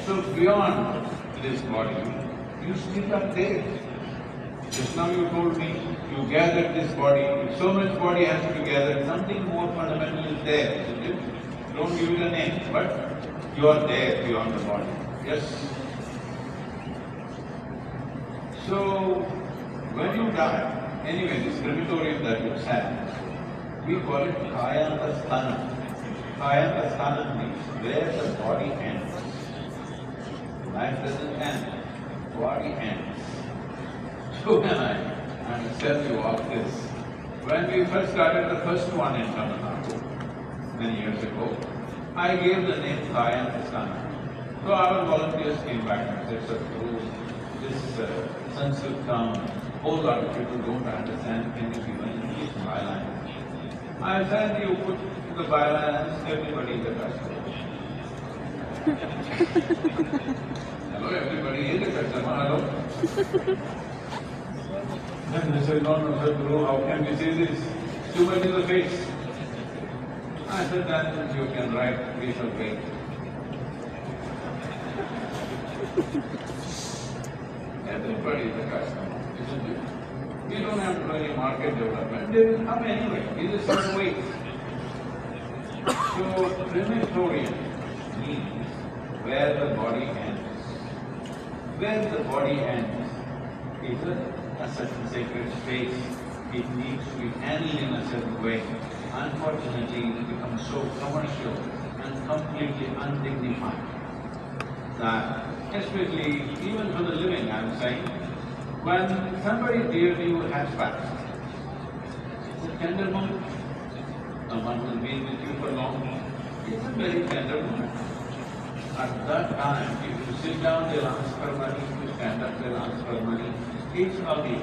So beyond this body, you still are there. Just now you told me, you gathered this body. If so much body has to be gathered, something more fundamental is there, isn't it? Don't give it a name, but you are there beyond the body. Yes? So, when you die, anyway, this crematorium that you said, we call it Kayantastana. Kayantastana means where the body ends. Life doesn't end, body ends. So when I tell you of this, when we first started the first one in Tamil Nadu, many years ago, I gave the name Kayantastana. So our volunteers came back and said, Sadhguru, this Sanskrit term, whole lot of people don't understand, can you give an English byline? I said, you put the byline, everybody is a customer. Hello, everybody is a customer, hello? Then they said, no, Sadhguru, how can we say this? Too much in the face. I said, then you can write, we shall wait. Everybody is a customer, isn't it? We don't have to do any market development, they will come anyway, it is some way. So, crematorium means where the body ends. Where the body ends is a certain sacred space. It needs to be handled in a certain way. Unfortunately, it becomes so commercial and completely undignified that, especially even for the living, I'm saying, when somebody dear to you has passed, it's a tender moment. Someone who's been with you for long, it's a very tender moment. At that time, if you sit down, they'll ask for money. If you stand up, they'll ask for money. It's ugly.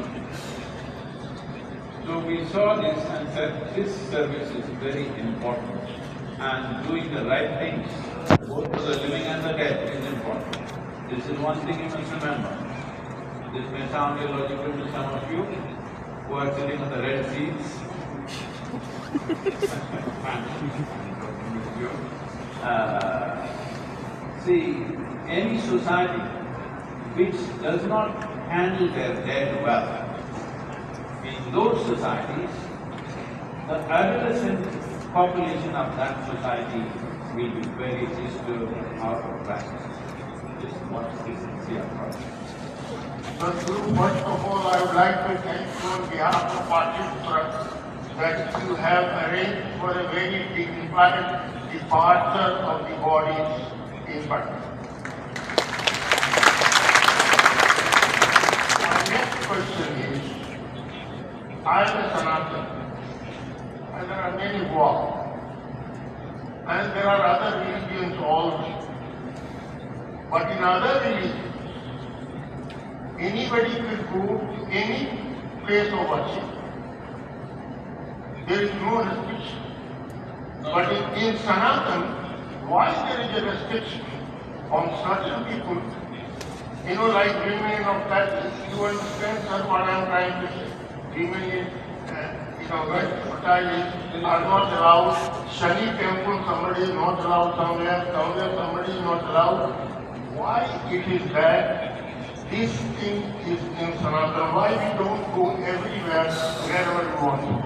So we saw this and said, this service is very important, and doing the right things, both for the living and the dead, is important. This is one thing you must remember. This may sound illogical to some of you who are sitting on the red seats. See, any society which does not handle their dead well, in those societies, the adolescent population of that society will be very disturbed and out of practice. Just watch this and see how far. Sadhguru, first of all, I would like to thank you on behalf of participants that you have arranged for a very dignified departure of the bodies in Patna. My next question is, I am a Sanatan, and there are many walks, and there are other religions also. But in other religions, anybody can go to any place of worship. There is no restriction. But in Sanatan, why there is a restriction on certain people? You know, like women of that, you understand, sir, what I am trying to say. Women in, West Patali are not allowed. Shani temple, somebody is not allowed somewhere somebody is not allowed. Why it is that this thing is in Sanatana? Why we don't go everywhere, wherever we want to go?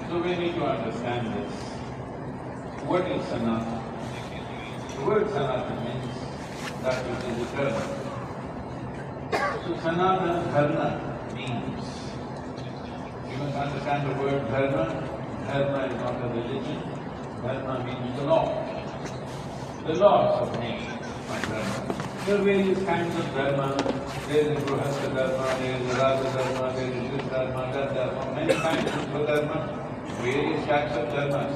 So we need to understand this. What is Sanatana? The word Sanatana means that which is eternal. So Sanatana Dharma means, you must understand the word Dharma. Dharma is not a religion. Dharma means the law. The laws of nature, my Dharma. There are various kinds of Dharma. There is Grihastha Dharma, there is Raja Dharma, there is this Dharma, that Dharma, many kinds of Dharma, various types of Dharmas.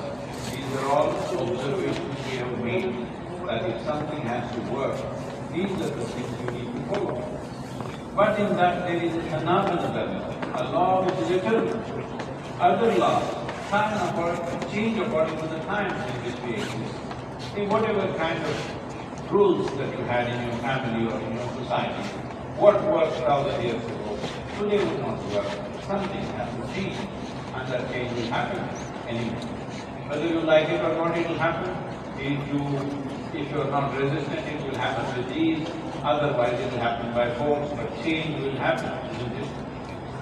These are all observations we have made that if something has to work, these are the things you need to follow. But in that there is a Sanatana Dharma, a law which is eternal. Other laws change according to the times in which we exist. See, whatever kind of rules that you had in your family or in your society, what worked 1,000 years ago, today will not work. Something has to change, and that change will happen anyway. Whether you like it or not, it will happen. If you are not resistant, it will happen with ease. Otherwise, it will happen by force. But change will happen, isn't it?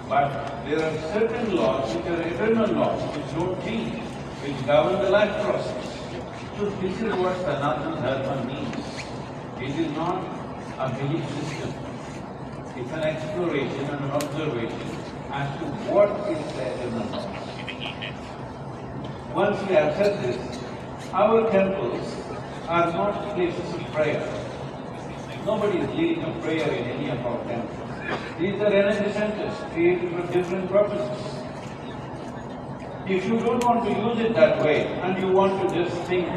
But there are certain laws which are eternal laws, which don't change, which govern the life process. So this is what Sanatana Dharma means. It is not a belief system. It's an exploration and an observation as to what is the eternal law. Once we have said this, our temples are not places of prayer. Nobody is leading a prayer in any of our temples. These are energy centers created for different purposes. If you don't want to use it that way and you want to just think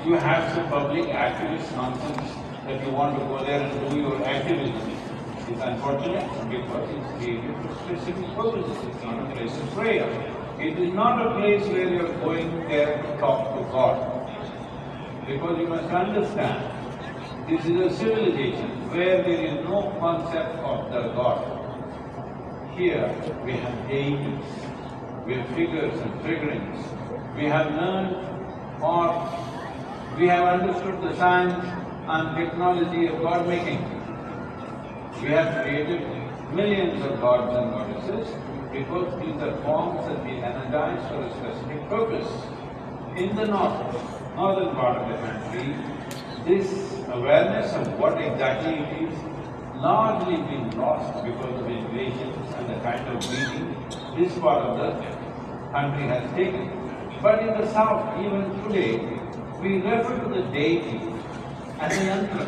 you have some public activist nonsense that you want to go there and do your activism, it's unfortunate because it's created for specific purposes. It's not a place of prayer. It is not a place where you are going there to talk to God. Because you must understand, this is a civilization where there is no concept of the God. Here we have deities, we have figures and figurines. We have learned or we have understood the science and technology of God-making. We have created millions of gods and goddesses because these are forms that we energize for a specific purpose. In the northern part of the country, this awareness of what exactly it is largely been lost because of invasions and the kind of breeding this part of the country has taken. But in the south, even today, we refer to the deity as a yantra.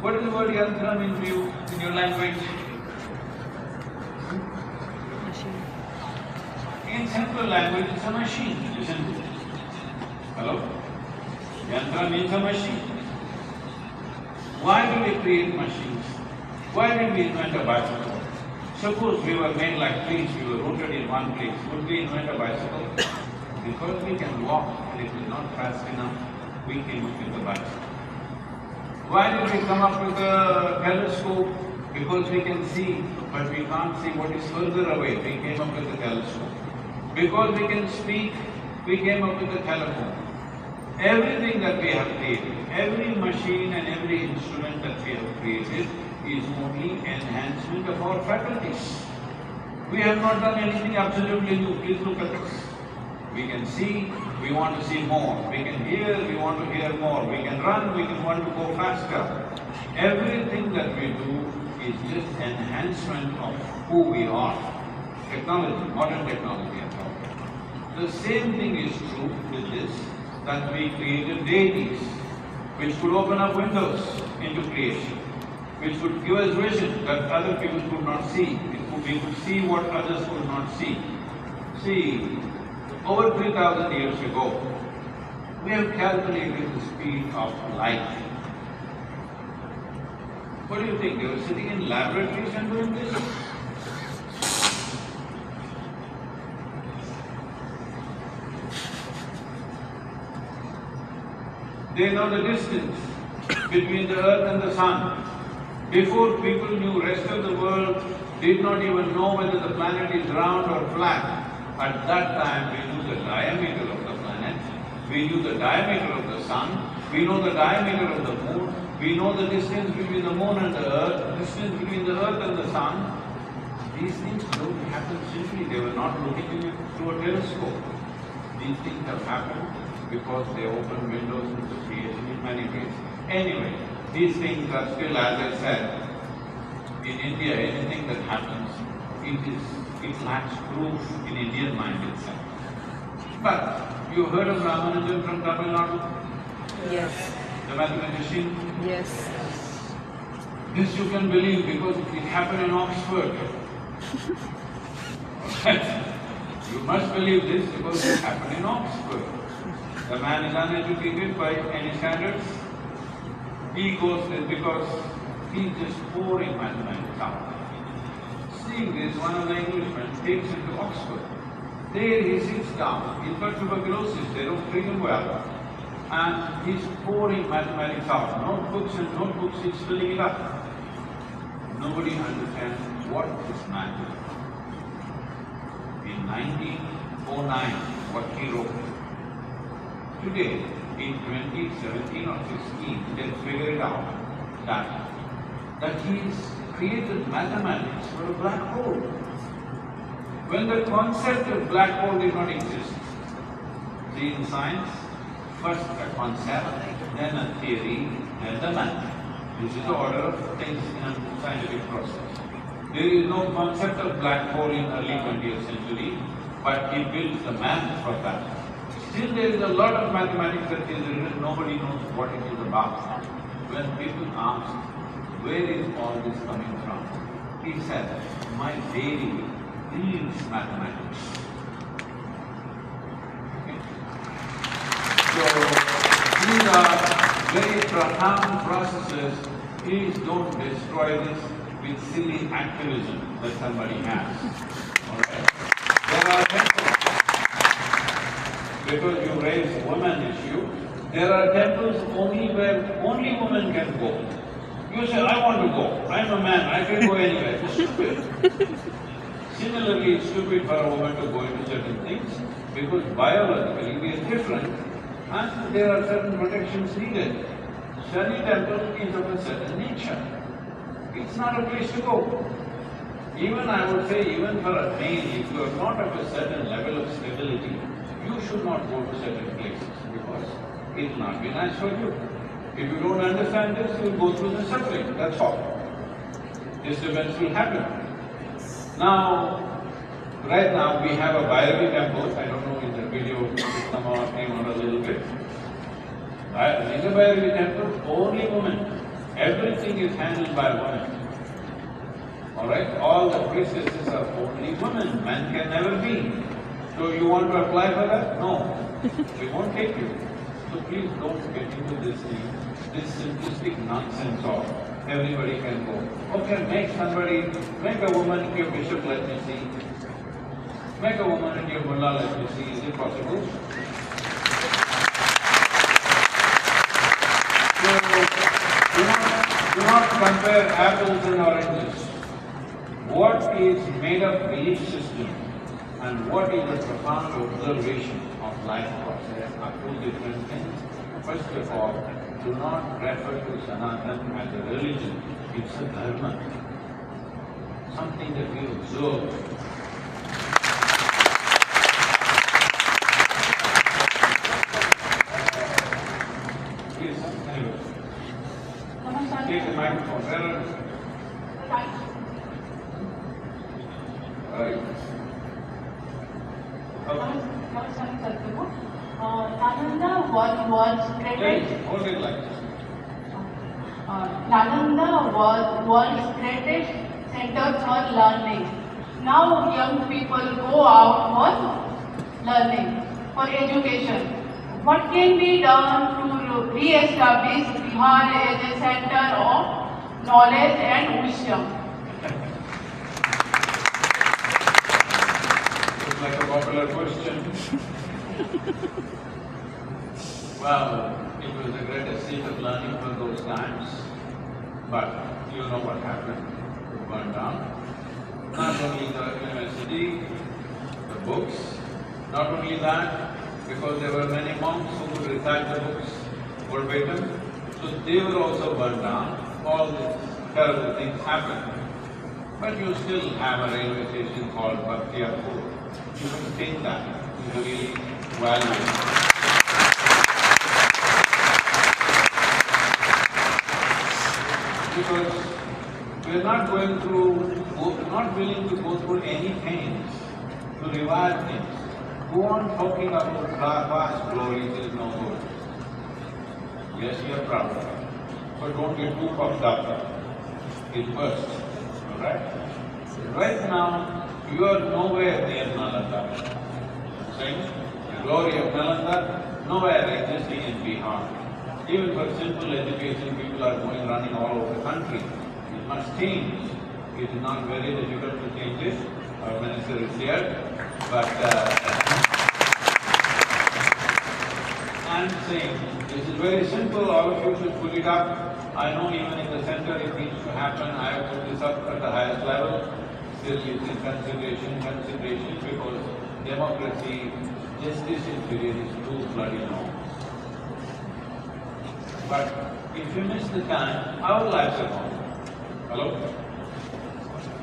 What does the word yantra mean to you in your language? In simple language, it's a machine, isn't it? Hello? Yantra means a machine. Why do we create machines? Why did we invent a bicycle? Suppose we were made like trees, we were rooted in one place, would we invent a bicycle? Because we can walk and it is not fast enough, we came up with the bicycle. Why did we come up with a telescope? Because we can see, but we can't see what is further away, we came up with a telescope. Because we can speak, we came up with a telephone. Everything that we have created, every machine and every instrument that we have created is only enhancement of our faculties. We have not done anything absolutely new. Please look at this. We can see, we want to see more. We can hear, we want to hear more. We can run, we can want to go faster. Everything that we do is just enhancement of who we are. Technology, modern technology I'm talking. The same thing is true with this, that we created deities, which could open up windows into creation, which would give us vision that other people could not see. We could see what others could not see. See, over 3,000 years ago, we have calculated the speed of light. What do you think? They were sitting in laboratories and doing this? They know the distance between the earth and the sun. Before people knew, rest of the world did not even know whether the planet is round or flat. At that time, we knew the diameter of the planet, we knew the diameter of the sun, we know the diameter of the moon, we know the distance between the moon and the earth, distance between the earth and the sun. These things don't happen simply, they were not looking through a telescope. These things have happened because they open windows into creation in many ways. Anyway, these things are still, as I said, in India, anything that happens, it lacks proof in Indian mind itself. But you heard of Ramanujan from Tamil Nadu? Yes. The mathematician? Yes. This you can believe because it happened in Oxford. You must believe this because it happened in Oxford. The man is uneducated by any standards. He goes there because he's just pouring mathematics out. Seeing this, one of the Englishmen takes him to Oxford. There he sits down. He's got tuberculosis, they don't treat him well. And he's pouring mathematics out. Notebooks and notebooks, he's filling it up. Nobody understands what this man is. In 1909, what he wrote. Today, in 2017 or 16, they figured out that he's created mathematics for a black hole. When the concept of black hole did not exist. See, in science, first a concept, then a theory, then the math. This is the order of things in a scientific process. There is no concept of black hole in early 20th century, but he built the math for that. Still there is a lot of mathematics that is written, nobody knows what it is about. When people ask, where is all this coming from? He said, my baby reads mathematics. Okay? So, these are very profound processes. Please don't destroy this with silly activism that somebody has. Alright? There are temples, because you raise women issue, there are temples only where only women can go. You say, I want to go, I'm a man, I can go anywhere. It's stupid. Similarly, it's stupid for a woman to go into certain things, because biologically we are different and there are certain protections needed. Shani temple is of a certain nature. It's not a place to go. Even I would say, even for a male, if you are not of a certain level of stability, you should not go to certain places because it will not be nice for you. If you don't understand this, you will go through the suffering, that's all. Disturbance will happen. Now, right now we have a Bhairavi temple, I don't know in the video it come out a little bit. In the Bhairavi temple, only women. Everything is handled by women. Alright? All the priestesses are only women, men can never be. So you want to apply for that? No. We won't take you. So please don't get into this thing, this simplistic nonsense of everybody can go. Okay, make a woman into your bishop, let me see. Make a woman into your mullah, let me see. Is it possible? So, do not compare apples and oranges. What is made of belief system and what is a profound observation of life process are two different things. First of all, do not refer to Sanatana as a religion, it's a dharma, something that we observe. Namaskaram, Sadhguru. Nalanda was created. Hold it like this. Nalanda was world's greatest center for learning. Now young people go out for learning, for education. What can be done to re-establish Bihar as a center of knowledge and wisdom? It's like a popular question. Well, it was the greatest seat of learning for those times, but you know what happened. It burned down. Not only the university, the books, not only that, because there were many monks who could recite the books verbatim, so they were also burned down. All these terrible things happened. But you still have a railway station called Bapusabhagar. You can think that is really valuable. Because we're not not willing to go through any pains to revive things. Go on talking about past glories is no good. Yes, you are proud of it, but don't get too puffed up. It bursts, all right? Right now, you are nowhere near Nalanda. Saying the glory of Nalanda nowhere existing in Bihar. Even for simple education, people are running all over the country. It must change. It is not very difficult to change it. Our minister is here, but I'm saying this is very simple. All of you should put it up. I know even in the center it needs to happen. I have put this up at the highest level. Still it's in consideration because democracy, justice in period is too bloody long. But if you miss the time, our lives are gone. Hello?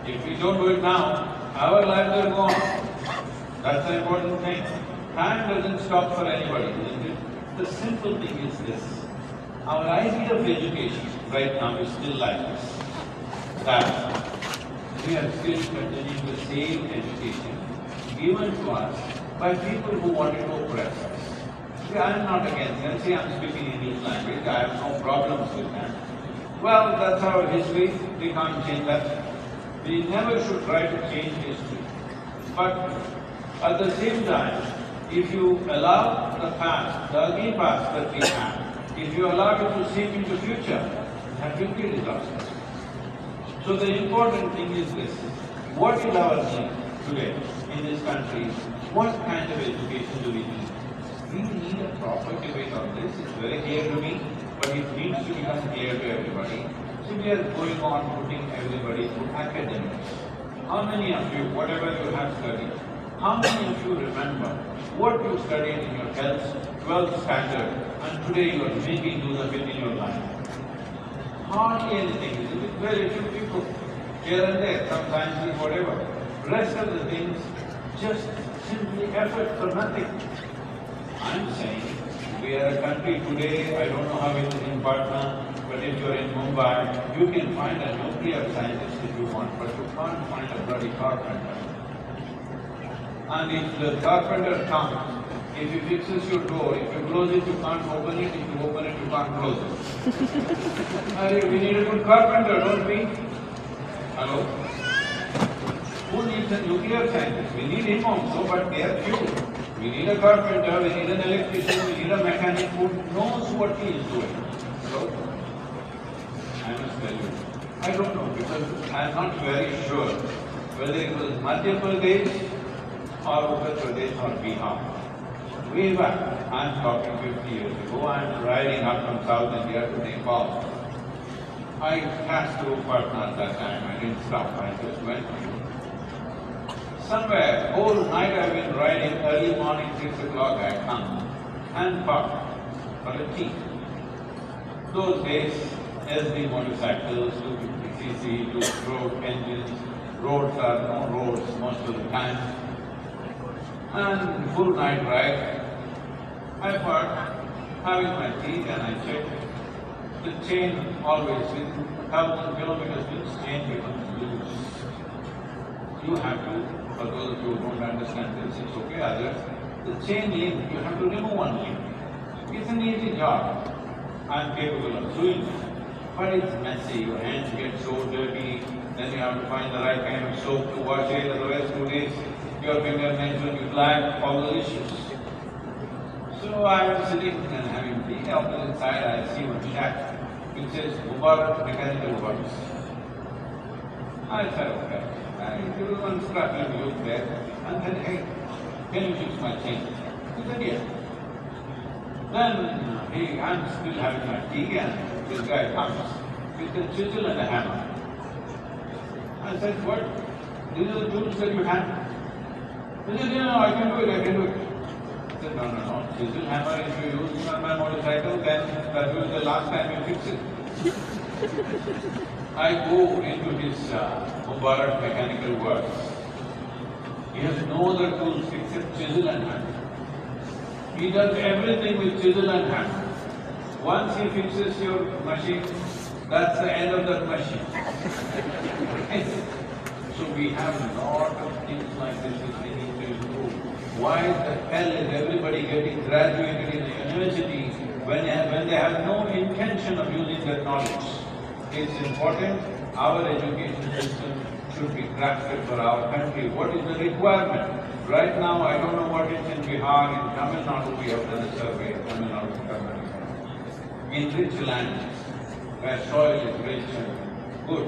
If we don't do it now, our lives are gone. That's the important thing. Time doesn't stop for anybody, isn't it? The simple thing is this. Our idea of education right now is still like this. That we are still continuing the same education given to us by people who wanted to oppress us. See, I am not against them. See, I am speaking English language. I have no problems with that. Well, that's our history. We can't change that. We never should try to change history. But at the same time, if you allow the past, the ugly past that we have, if you allow it to seep into future, that will be disastrous. So the important thing is this. What is our need today in this country? What kind of education do we need? We need a proper debate on this. It's very clear to me, but it needs to become clear to everybody. So we are going on putting everybody through academics. How many of you, whatever you have studied, how many of you remember what you studied in your 12th standard and today you are making use of it in your life? Hardly anything, isn't it? Very few people, here and there, some sciences, whatever. Rest of the things, just simply effort for nothing. I'm saying, we are a country today, I don't know how it is in Patna, but if you're in Mumbai, you can find a nuclear scientist if you want, but you can't find a bloody carpenter. And if the carpenter comes, if he fixes your door, if you close it, you can't open it, if you open it, you can't close it. We need a good carpenter, don't we? Hello? Who needs a nuclear scientist? We need him also, but they are few. We need a carpenter, we need an electrician, we need a mechanic who knows what he is doing. Hello? I must tell you, I don't know, because I am not very sure whether it was Madhya Pradesh or Uttar Pradesh or Bihar. Way back, I am talking 50 years ago, I am riding up from South India to Nepal. I passed through Patna at that time, I didn't stop, I just went. Somewhere, whole night I've been riding, early morning, 6 o'clock I come and park for a tea. Those days, SD motorcycles, 250cc, 2-stroke engines, roads are no roads most of the time. And full night ride, I park, having my tea, and I check. The chain always, with 1,000 kilometers, this chain becomes loose. You have to For those of you who don't understand this, it's okay, others. The chain link, you have to remove one link. It's an easy job. I'm capable of doing it. But it's messy, your hands get so dirty, then you have to find the right kind of soap to wash it, otherwise 2 days your fingernails will be black, all the issues. So I was sitting and having tea, opposite side I see one shack which says Mubarak Mechanical Works. I said, okay. I give one struggling youth there and said, hey, can you fix my chain? He said, yeah. Then I'm still having my tea and this guy comes with a chisel and a hammer. I said, what? These are the tools that you have? He said, no, I can do it. I said, no. Chisel, hammer, if you use on my motorcycle, then that will be the last time you fix it. I go into his Mubarak Mechanical Works. He has no other tools except chisel and hammer. He does everything with chisel and hammer. Once he fixes your machine, that's the end of that machine. So we have a lot of things like this which we need to improve. Why the hell is everybody getting graduated in a university when they have no intention of using their knowledge? It's important, our education system should be crafted for our country. What is the requirement? Right now, I don't know what is in Bihar, in Tamil Nadu, we have done a survey, Tamil Nadu government. In rich lands, where soil is rich and good,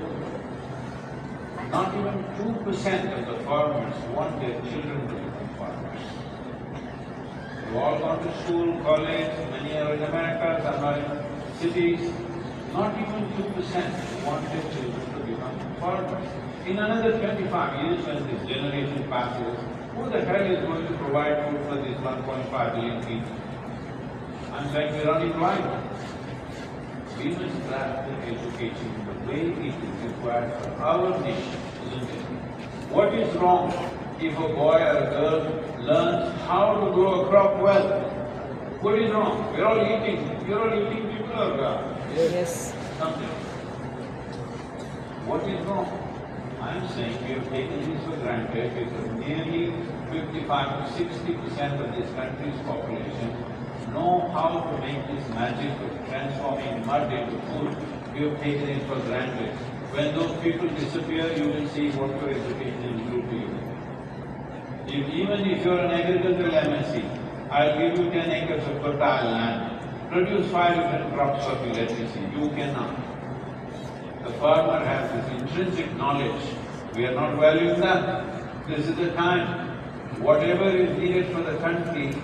not even 2% of the farmers want their children to become farmers. They've all gone to school, college, many are in America, some are in cities. Not even 2% want their children to become farmers. In another 25 years, when this generation passes, who the hell is going to provide food for these 1.5 billion people? I'm saying we're running blind. We must craft the education the way it is required for our nation, isn't it? What is wrong if a boy or a girl learns how to grow a crop well? What is wrong? We're all eating. You're all eating people or Yes. something. What is wrong? I'm saying we have taken this for granted because nearly 55 to 60% of this country's population know how to make this magic of transforming mud into food. We have taken it for granted. When those people disappear, you will see what your education will do to you. Even if you're an agricultural MSc, I'll give you 10 acres of fertile land. Produce 5 different crops of you, let me see. You cannot. The farmer has this intrinsic knowledge. We are not valuing that. This is the time. Whatever is needed for the country,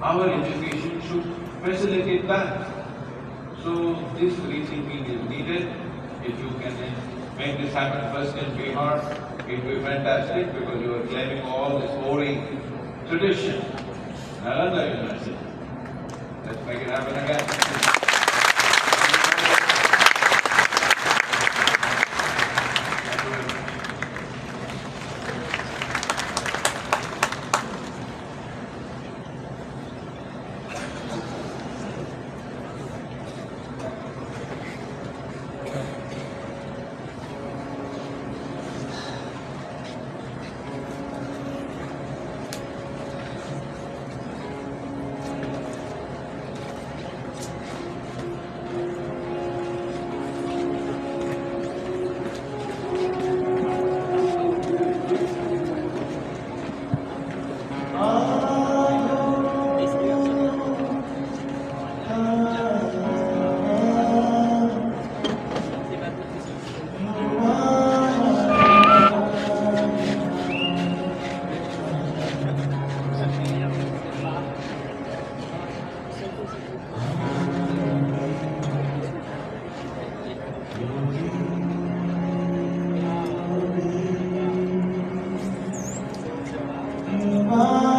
our education should facilitate that. So this rethinking is needed. If you can make this happen first in Bihar, it will be fantastic because you are claiming all this hoary tradition. Nalanda University. Let's make it happen again. Bye.